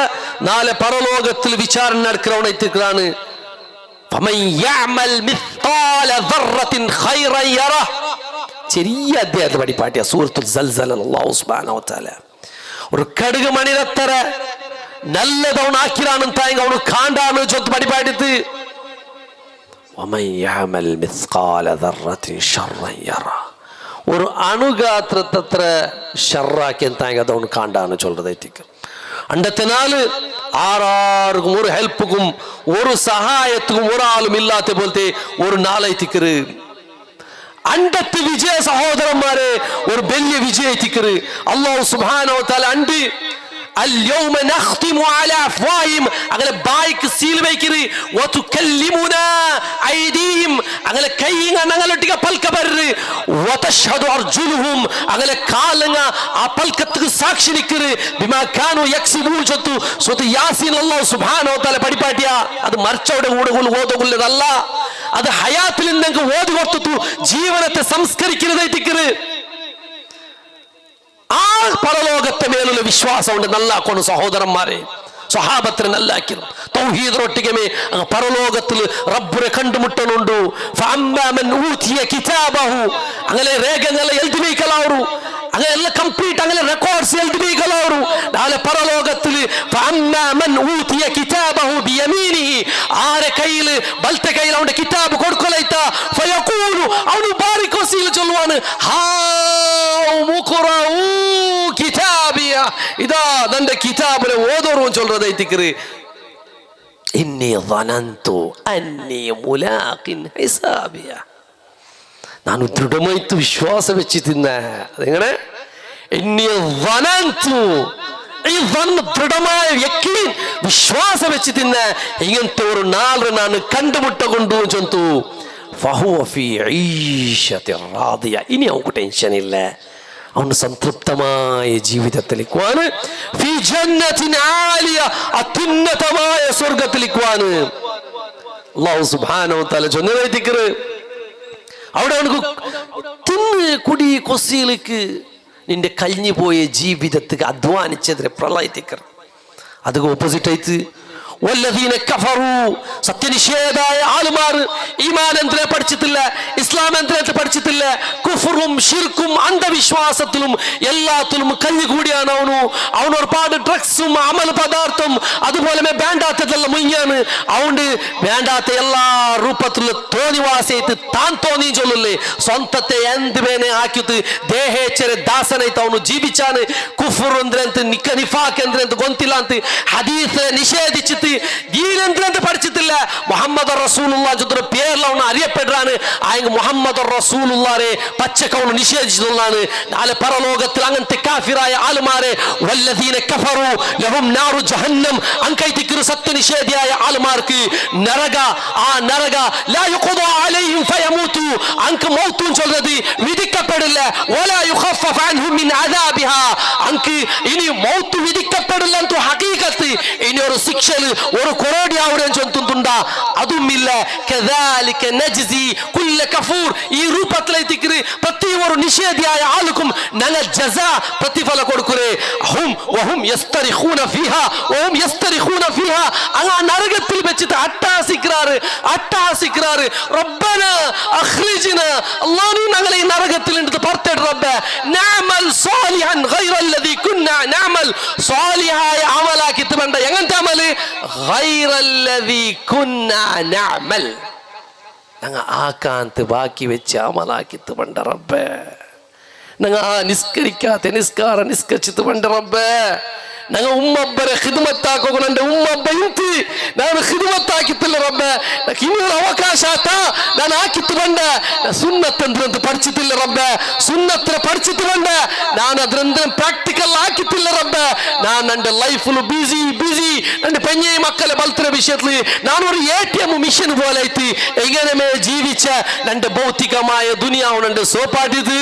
നാളെ പരലോകത്തിൽ വിചാരണ നടക്കുന്നവനാണ് ഫമൻ യഅമൽ മിസ്ഖാല ദർറത്തിൻ ഖൈറൻ യറ ചെറിയ അധ്യായത്തിൽ പഠിപ്പാട്ടിയ സൂറത്തുൽ സൽസല അല്ലാഹു സുബ്ഹാനഹു തആല ഒരു കടുക് മണിരത്തര നല്ലതവൻ ആക്കിരാണെന്ന് താങ്ക അവന് കാണ്ടാണ് ചൊത്ത് പഠിപ്പാടിത്ത് വമൻ യഅമൽ മിസ്ഖാല ദർറത്തിൻ ശർറൻ യറ ஒரு அணுகாத்திரத்தത്ര ஷர்ராக்கி தாங்க அதை அவனு காண்டான்னு சொல்றதைத்திக்கு அண்டத்தினால ஆறாருக்கும் ஒரு ஹெல்ப்புக்கும் ஒரு சகாயத்துக்கும் ஒரு ஆளும் இல்லாத போலത്തെ ஒரு நாளை திக்குரு അണ്ടത്ത് വിജയ സഹോദരന്മാരെ ഒരു വലിയ വിജയത്തിക്കറ് അല്ലാഹു സുബ്ഹാനഹു വ തആല അണ്ട് اليوم نختم على افواههم അങ്ങനെ ബായിക്ക് സീൽ വയ്ക്കറ് وتكلمنا ايديهم അങ്ങനെ കൈങ്ങ ഞങ്ങളൊട്ടിക പൽക ബർറ് وتشهد ارجلهم അങ്ങനെ കാലങ്ങ ആ പൽകത്തുക്ക് സാക്ഷി നിക്കറ് ബിമാ കാനു യക്സിബൂൻ ചൊത്തു സൂറത്ത് യാസീൻ അല്ലാഹു സുബ്ഹാനഹു വ തആല പഠിപ്പാട്ടിയ അത് മർച്ചവിടെ കൂടെ ഓതുകൊള്ളതല്ല അത് ഹയാത്തിൽ നിങ്ങൾക്ക് ഓതി കൊടുത്തു ജീവനത്തെ സംസ്കരിക്കുന്നതായിട്ടിക്കറ് ആ പരലോകത്തെ മേലുള്ള വിശ്വാസമുണ്ട് നല്ലാക്കണം സഹോദരന്മാരെ സ്വഹാബത്തിനെ നല്ലാക്കണം തൗഹീദൊട്ടിಗೆ പരലോകത്തിൽ റബ്ബിനെ കണ്ടുമുട്ടനുണ്ട് ഫഅമ്മാ മൻ ഊതിയ കിതാബഹു അങ്ങനെ രേഖകൾ എഴുതി വയ്ക്കലാവരു അങ്ങനെ എല്ലാം കംപ്ലീറ്റ് അങ്ങനെ റെക്കോർഡ്സ് എഴുതി വയ്ക്കലാവരു നാളെ പരലോകത്തിൽ ഫഅമ്മാ മൻ ഊതിയ കിതാബഹു ബിയമീനിഹി ആരെ കയ്യിൽ ബൽത്തെ കയ്യിൽ അവന്റെ കിതാബ് കൊടുക്കലൈത ഫയഖൂലു അവനു ബാരികോ സീൽ ചൊല്ലുവാണ് ഹാ മുഖറഊ കിതാബിയ ഇതാ തന്റെ കിതാബിനെ ഓതോറും ചൊല്ലുന്നതായിത്തിക്കറ് ഇന്നി ظننتു അന്നി മുലാഖിൻ ഹിസാബിയ ನಾನು ದೃಢമായിട്ട് വിശ്വാസം വെച്ചിരുന്ന അതെങ്ങനെ ഇന്നി ظننتു ഈ ദൃഢമായ യഖീൻ വിശ്വാസം വെച്ചിരുന്ന ഇങ്ങനത്തെ ഒരു നാളെ ನಾನು കണ്ടുമുട്ടകൊണ്ടു ചൊന്തു ഫഹുവ ഫീ ഈശത്തി റാദിയ ഇനി അവർക്ക് ടെൻഷൻ ഇല്ല അവന് സംതൃപ്തമായ ജീവിതത്തിലേക്കുവാണ് ഫീ ജന്നത്തിൻ ആലിയ അത്യുന്നതമായ സ്വർഗ്ഗത്തിലേക്കുവാണ് അല്ലാഹു സുബ്ഹാനഹു വ തആല ചൊന്നതായിത്തിക്കറ് അവിടെ അവനക്ക് തിന്ന് കുടി കൊസിയിലേക്ക് നിന്റെ കഴിഞ്ഞു പോയ ജീവിതത്തിക്ക് അധ്വാനിച്ചതിനെ പ്രളയത്തിക്കറ് അത് ഓപ്പോസിറ്റ് ആയിട്ട് വല്ലദീന കഫറു സത്യനിഷേധായ ആളുമാർ ഈമാൻ എന്തിനെ പഠിച്ചിട്ടില്ല ഇസ്ലാം എന്തിനെ പഠിച്ചിട്ടില്ല കുഫറും ഷിർക്കും അന്ധവിശ്വാസത്തിലും എല്ലാത്തിലും കഞ്ഞുകൂടിയാണ് അവന് ഒരുപാട് ഡ്രഗ്സും അമൽ പദാർത്ഥം അതുപോലെ വേണ്ടാത്തതെല്ലാം മുങ്ങിയാണ് അതുകൊണ്ട് വേണ്ടാത്ത എല്ലാ രൂപത്തിലും തോന്നിവാസയിട്ട് താൻ തോന്നി ചൊല്ലില്ലേ സ്വന്തത്തെ എന്തുവേനെ ആക്കിയിട്ട് ദേഹേച്ചരെ ദാസനായിട്ട് അവನು ಜೀವಿಚಾನೆ ಕುಫರ್ ಅಂದ್ರೆ ನಿಫಾಕ್ ಅಂದ್ರೆ ಗೊತ್ತಿಲ್ಲ ಅಂತ ಹದೀಸ್ ನಿಷೇಧಿಸಿತು ദീനെന്തിനെന്ന് പഠിച്ചിട്ടില്ല മുഹമ്മദ് റസൂലുള്ളാഹി എന്ന പേരിൽ അവൻ അറിയപ്പെടുறாണ് ആയെങ്കിൽ മുഹമ്മദ് റസൂലുള്ളാഹിയെ പച്ചക്ക് അവൻ നിഷേധിച്ചതാണ് നാളെ പരലോകത്തിൽ അങ്ങനത്തെ കാഫിറായ ആളുമാരെ വല്ലദീന കഫറു ലഹും നാറു ജഹന്നം അങ്കൈതിക്കു സത്യനിഷേധിയായ ആളുമാർക്ക് നരക ആ നരക ലാ യുഖദാ അലൈഹിം ഫയമൂതു അങ്ക് മൗത്തുൻ ചൊല്ലുന്നത് വിധിക്കപ്പെടില്ല വലാ യുഖഫഫ അൻഹും മിൻ അദാബിഹാ അങ്ക് ഇനി മൗത്ത് വിധിക്കപ്പെടില്ല എന്ന് ഹഖീഖത്ത് ഇനി ഒരു ശിക്ഷയിൽ ഒരു കൊറോടി ആവുകയും ചൊല്ലുന്നുണ്ടാ അതുമില്ല കദാലിക നജ്സി കുല്ല കഫൂർ ഈ രൂപത്തിലെത്തിക്കറി പ്രതി ഒരു നിഷേധിയായ ആൾക്കും ഞങ്ങൾ ജസാ പ്രതിഫല കൊടുക്കുറേ ഹും വഹും യസ്തരിഖൂന ഫീഹാ വഹും യസ്തരിഖൂന ഫീഹാ ആ നരകത്തിൽ വെച്ചിട്ട് അട്ടഹാസിക്രാറ് റബ്ബന അഖ്രിജ്നാ അല്ലാഹു ഞങ്ങളെ ഈ നരകത്തിൽ നിന്ന് പുറത്തേട് റബ്ബേ നഅമൽ സാലിഹൻ ഗൈറല്ലദീ കുന്നാ നഅമൽ സാലിഹായ അമലാക്കിത്ത് വേണ്ട എങ്ങനത്തെ അമല് ഗൈറല്ലദീ കുന്നാ നഅമൽ ഞങ്ങൾ ആക്കാന്ത് ബാക്കി വെച്ച് അമലാക്കിത്ത് വേണ്ട റബ്ബേ ഞങ്ങൾ ആ നിസ്കരിക്കാത്ത നിസ്കാരം നിസ്കരിച്ചിട്ട് വേണ്ട റബ്ബേ ನಂಗೆ ಉಮ್ಮೊಬ್ಬರೇ ಖಿದ್ಮತ್ ಹಾಕೋಗು ನಂಗೆ ಉಮ್ಮೊಬ್ಬ ಇಂತಿ ನಾನು ಖಿದ್ಮತ್ ಹಾಕಿತ್ತಿಲ್ಲ ರಬ್ಬೆ ನನಗೆ ಇನ್ನೊಂದು ಅವಕಾಶ ಆತ ನಾನು ಹಾಕಿತ್ತು ಬಂದ ಸುನ್ನತ್ ಅಂದ್ರೆ ಪರಿಚಿತಿಲ್ಲ ರಬ್ಬೆ ಸುನ್ನತ್ರ ಪರಿಚಿತಿ ಬಂದ ನಾನು ಅದ್ರಂದ್ರೆ ಪ್ರಾಕ್ಟಿಕಲ್ ಹಾಕಿತ್ತಿಲ್ಲ ರಬ್ಬೆ ನಾನು ನನ್ನ ಲೈಫ್ಲು ಬಿಸಿ ನನ್ನ പെഞ്ഞെ മക്കളെ ബൽത്തര വിഷയത്തിൽ ഞാൻ ഒരു ATM മിഷൻ പോലെ ആയിട്ട് എങ്ങനെ ജീവിച്ച എൻ്റെ ഭൗതികമായ ദുനിയാവ് എൻ്റെ സോപ്പാടിയത്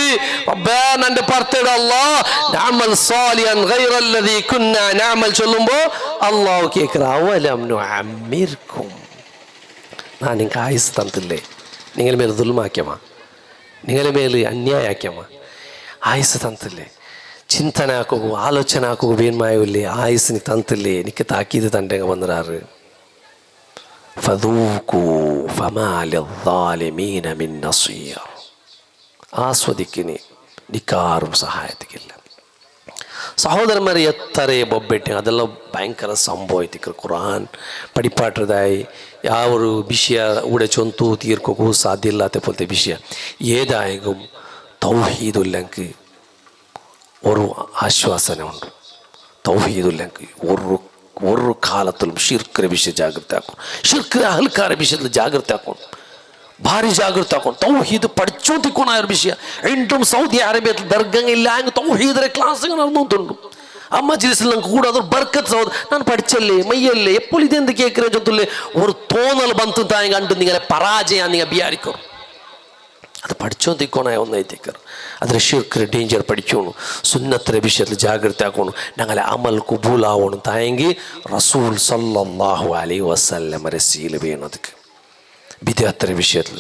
റബ്ബേ എൻ്റെ പർത്തേട അല്ലാഹ് നഅമൽ സാലിഹൻ ഗൈറല്ലദീ കുന്നാ നഅമൽ ചൊല്ലുമ്പോൾ അല്ലാഹു കേൾക്കറ അവലം നുഅമ്മിർകും ഞാൻ നിങ്ങൾക്ക് ആയുസ് തന്നില്ലേ നിങ്ങളുടെ മേൽ ദുൽമാക്കിയമാ നിങ്ങളുടെ മേൽ അന്യായാക്കിയമാ ആയുസ് തന്നില്ലേ ಚಿಂತನೆ ಹಾಕೋಗು ಆಲೋಚನೆ ಹಾಕೋಗು ಬೇನ್ಮಾಯಿಲ್ಲಿ ಆಯಸ್ಸಿನ ತಂತಿಲ್ಲಿ ನಿಕ್ಕೆ ತಾಕೀದು ತಂಡೆಗೆ ಬಂದ್ರಾರು ಫದೂಕು ಫಮಾಲಿ ظالمೀನ ಮಿನ್ ನಸೀರ್ ആസ്വദിക്കിനി നിക്കാറും സഹായത്തിക്കില്ല സഹോദരന്മാരെ എത്ര ബൊಬ್ಬೆಟ್ಟೆ ಅದೆಲ್ಲ ಭಯಂಕರ ಸಂಭವಿತಿಕ್ರು ഖുർആൻ പഠിപ്പാട്ടതായി ಯಾವ ഒരു ವಿಷಯ ഊടെ ചൊന്തു തീർക്കൂ സാധ്യ ഇല്ലാത്ത പോലത്തെ വിഷയ ഏതായെങ്കിലും തൗഹീദുല്ലെങ്കിൽ ഒരു ആശ്വാസനമുണ്ട് തൗഹീദുല്ലെങ്കിൽ ഒരു കാലത്തിലും ഷിർക്കിന്റെ വിഷയം ജാഗ്രത ആക്കും ഷിർക്കിന്റെ അഹൽക്കാരുടെ വിഷയത്തിൽ ജാഗ്രത ആക്കും ഭാരി ജാഗ്രത ആക്കും തൗഹീദ് പഠിച്ചോണ്ടിരിക്കണ ഒരു വിഷയം വീണ്ടും സൗദി അറേബ്യത്തിൽ ദർഗങ്ങളില്ല അങ്ങ് തൗഹീദിന്റെ ക്ലാസ്സുകൾ നടന്നുകൊണ്ടുണ്ട് ആ മജ്‌ലിസിൽ നമുക്ക് കൂടെ അതൊരു ബർക്കത്ത് സൗദ് ഞാൻ പഠിച്ചല്ലേ മയ്യല്ലേ എപ്പോൾ ഇതെന്ത് കേൾക്കുന്ന ചൊല്ലില്ലേ ഒരു തോന്നൽ ബന്ധം താൻ കണ്ട് നിങ്ങളെ പരാജയം നിങ്ങൾ വിചാരിക്കും അത് പഠിച്ചോണ്ടിരിക്കണ ഒന്നേത്തേക്കർ അതിൽ ഷിർക്കിന്റെ ഡേഞ്ചർ പഠിച്ചോണു സുന്നത്തിന്റെ വിഷയത്തിൽ ജാഗ്രത ആക്കണു ഞങ്ങളെ അമൽ കുബൂലാവണം തായെങ്കിൽ റസൂൽ സല്ലല്ലാഹു അലൈഹി വസല്ലം റസീൽ വേണದಕ್ಕೆ ಬಿದ್ಅತ್ತರ ವಿಷಯത്തിൽ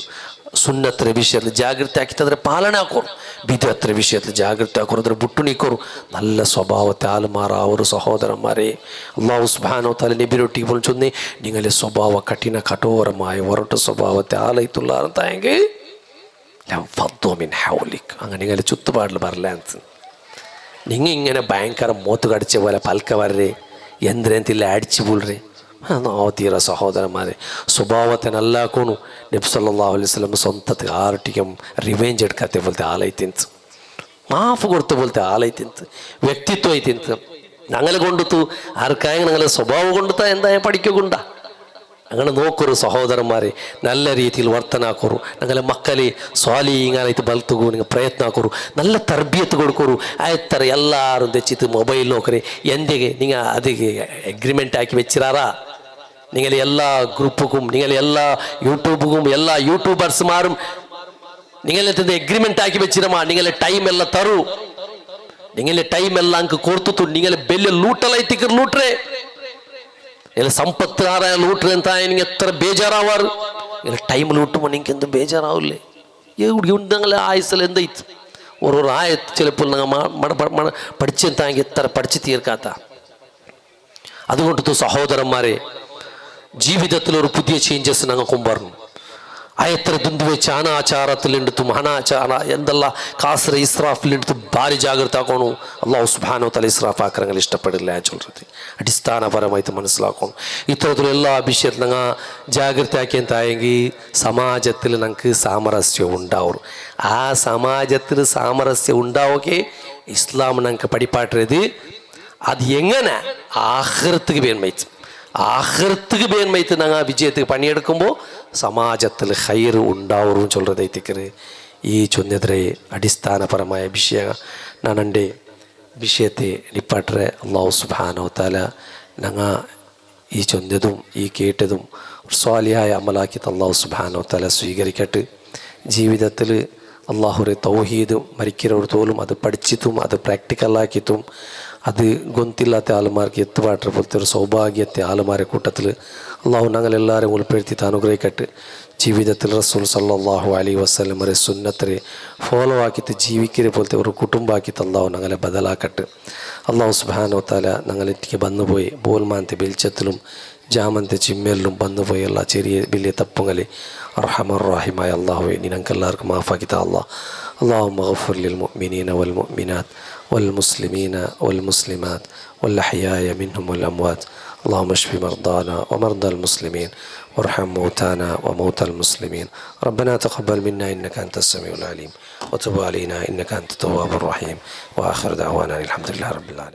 ಸುನ್ನತ್ತರ ವಿಷಯത്തിൽ ಜಾಗೃತಿ ಆಕಿದ್ರೆ ಪಾಲನೆ ಹಾಕೋರು ಬಿದ್ಅತ್ತರ ವಿಷಯത്തിൽ ಜಾಗೃತಿ ಹಾಕೋರು ಅದ್ರ ಬುಟ್ಟು ನಿಕ್ಕೋರು നല്ല സ്വഭാവത്തെ ആലുമാറ ಅವರು സഹോദരന്മാരെ അല്ലാഹു സുബ്ഹാനഹു തആല നബിയൊട്ടിಗೆ പറഞ്ഞൊന്നേ നിങ്ങളുടെ സ്വഭാവ കഠിന കഠോരമായ വരട്ട സ്വഭാവത്തെ ആലയിത്തുള്ള തായെങ്കിൽ അങ്ങനെ നിങ്ങളുടെ ചുറ്റുപാടിൽ വരല നിങ്ങൾ ഇങ്ങനെ ഭയങ്കര മൂത്ത് കടിച്ച പോലെ പൽക്ക വരരെ എന്തിനെന്തില്ല അടിച്ചു പോലരെ തീര സഹോദരന്മാരെ സ്വഭാവത്തെ നല്ലാക്കോണു നബി സല്ലല്ലാഹു അലൈഹി വസല്ലം സ്വന്തത്തെ ആർട്ടിക്കും റിവെഞ്ച് എടുക്കാത്ത പോലത്തെ ആലയിത്തിന്ത് മാഫ് കൊടുത്ത പോലത്തെ ആലയിത്തിന്ത് വ്യക്തിത്വം ആയിത്തിന്ത് ഞങ്ങളെ കൊണ്ടുത്തു ആർക്കായ ഞങ്ങളെ സ്വഭാവം കൊണ്ടുത്താ എന്താ പഠിക്കൊണ്ട അങ്ങനെ നോക്കൊരു സഹോദരന്മാരെ നല്ല രീതിയിൽ വರ್ತನಾಕೋರು ഞങ്ങളെ മക്കളെ സ്വാലിഹിങ്ങളായിട്ട് ಬಲ್ತುಗು നിങ്ങൾ ಪ್ರಯತ್ನ ಹಾಕೋರು നല്ല ತರಬೇತಿ കൊടുಕೋರು ಆಯ್ತರ ಎಲ್ಲರೂ ತೆಚ್ಚಿತ್ತು ಮೊಬೈಲ್ ನೋಕ್ರೆ ಎಂದಿಗೆ നിങ്ങൾ അതിಗೆ ಅಗ್ರಿಮೆಂಟ್ ಹಾಕಿ വെച്ചിರಾರಾ നിങ്ങൾ എല്ലാ ഗ്രൂപ്പുക്കും നിങ്ങൾ എല്ലാ യൂട്യൂബുക്കും എല്ലാ യൂട്യൂബർസ്മാരും നിങ്ങളെന്ത് അഗ്രിമെന്റ് ആക്കി വെച്ചിരമാ നിങ്ങളെ ടൈം ಎಲ್ಲ തരു നിങ്ങളെ ടൈം ಎಲ್ಲ ಅಂಕ ಕೊಡ್ತು നിങ്ങൾ ಬೆಲ್ಲ ಲೂಟಲೈತಿಕ ಲೂಟ್ರೆ ಇಲ್ಲ ಸಂಪತ್ತು ಆದಾಯ ಲೂಟ್ರಿ ಅಂತ ನಿಂಗೆ ಎತ್ತರ ಬೇಜಾರಾವಾರು ಇಲ್ಲ ಟೈಮ್ ಲೂಟುമ്പോൾ നിങ്ങൾക്ക് എന്തും ಬೇಜಾರಾവില്ലേ ഞങ്ങളെ ആയുസ്സിൽ എന്തായിತ್ತು ഒരു ആയത്ത് ചിലപ്പോൾ ഞങ്ങൾ പഠിച്ചെന്താങ്കിൽ എത്ര പഠിച്ചു തീർക്കാത്ത അതുകൊണ്ട് സഹോദരന്മാരെ ജീവിതത്തിൽ ഒരു പുതിയ ചേഞ്ചസ് ഞങ്ങൾ കൊണ്ടുവരണം ആയത്ര ദുന്തു വെച്ച് അനാചാരത്തിലെടുത്തും അനാചാര എന്തെല്ല കാസര ഇസ്രാഫിലെടുത്ത് ഭാരി ജാഗ്രത ആക്കണു അല്ലാഹു സുബ്ഹാനഹു വ തആല ഇസ്രാഫ് ആക്കറങ്ങൾ ഇഷ്ടപ്പെടില്ല ചൊല്ലുന്നത് അടിസ്ഥാനപരമായിട്ട് മനസ്സിലാക്കണം ഇത്തരത്തിലുള്ള എല്ലാ വിഷയത്തിൽ ഞങ്ങൾ ജാഗ്രത ആക്കിയെങ്കിൽ സമാജത്തിൽ ഞങ്ങൾക്ക് സാമരസ്യം ഉണ്ടാവും ആ സമാജത്തിൽ സാമരസ്യം ഉണ്ടാവുകയെ ഇസ്ലാം ഞങ്ങൾക്ക് പഠിപ്പാട്ടത് അത് എങ്ങനെ ആഖിറത്തുക്ക് വേൺമൈത്ത് ആഖിറത്തുക്ക് വേൺമൈത്ത് ഞങ്ങൾ വിജയத்துக்கு പണിയെടുക്കുമ്പോൾ സമാജത്തിൽ ഖൈർ ഉണ്ടാവും ചൊല്ലുന്നതേത്തിക്കറ് ഈ ചൊന്നെതിരെ അടിസ്ഥാനപരമായ വിഷയ ഞാൻ എൻ്റെ വിഷയത്തെ നിപ്പാട്ടറെ അല്ലാഹു സുബ്ഹാനഹു വ തആല ഞങ്ങൾ ഈ ചൊന്നതും ഈ കേട്ടതും സ്വാലിഹായ അമലാക്കി അല്ലാഹു സുബ്ഹാനഹു വ തആല സ്വീകരിക്കട്ടെ ജീവിതത്തിൽ അല്ലാഹുരെ തൗഹീദ് മരിക്കുന്നവർ തോലും അത് പഠിച്ചിട്ടും അത് പ്രാക്ടിക്കലാക്കിയിട്ടും അത് ഗൊന്തില്ലാത്ത ആളുമാർക്ക് എത്തുപാട്ട പോലത്തെ ഒരു സൗഭാഗ്യത്തെ ആളുമാരെ കൂട്ടത്തിൽ അള്ളാഹു ഞങ്ങളെല്ലാവരും ഉൾപ്പെടുത്തി അനുഗ്രഹിക്കട്ടെ ജീവിതത്തിൽ റസൂൽ സല്ലല്ലാഹു അലൈഹി വസല്ലം സുന്നത്തിനെ ഫോളോ ആക്കിയിട്ട് ജീവിക്കുന്ന പോലത്തെ ഒരു കുടുംബാക്കിയിട്ട് അള്ളാഹു ഞങ്ങളെ ബദലാക്കട്ടെ അള്ളാഹു സുബ്ഹാനഹു വ തആല ഞങ്ങളെത്തിക്ക് വന്നുപോയി ബോൽമാനത്തെ വെളിച്ചത്തിലും ജാമത്തെ ചിമ്മലിലും വന്നുപോയി എല്ലാ ചെറിയ വലിയ തപ്പുകളെ അർഹമർ റഹീമായ അള്ളാഹുവെ നീ ഞങ്ങൾക്ക് എല്ലാവർക്കും മാഫാക്കിത്ത അള്ളാഹ് اللهم اغفر للمؤمنين والمؤمنات والمسلمين والمسلمات والأحياء منهم والأموات اللهم اشف مرضانا ومرضى المسلمين وارحم موتانا وموتى المسلمين ربنا تقبل منا إنك أنت السميع العليم وتب علينا إنك أنت التواب الرحيم وآخر دعوانا الحمد لله رب العالمين.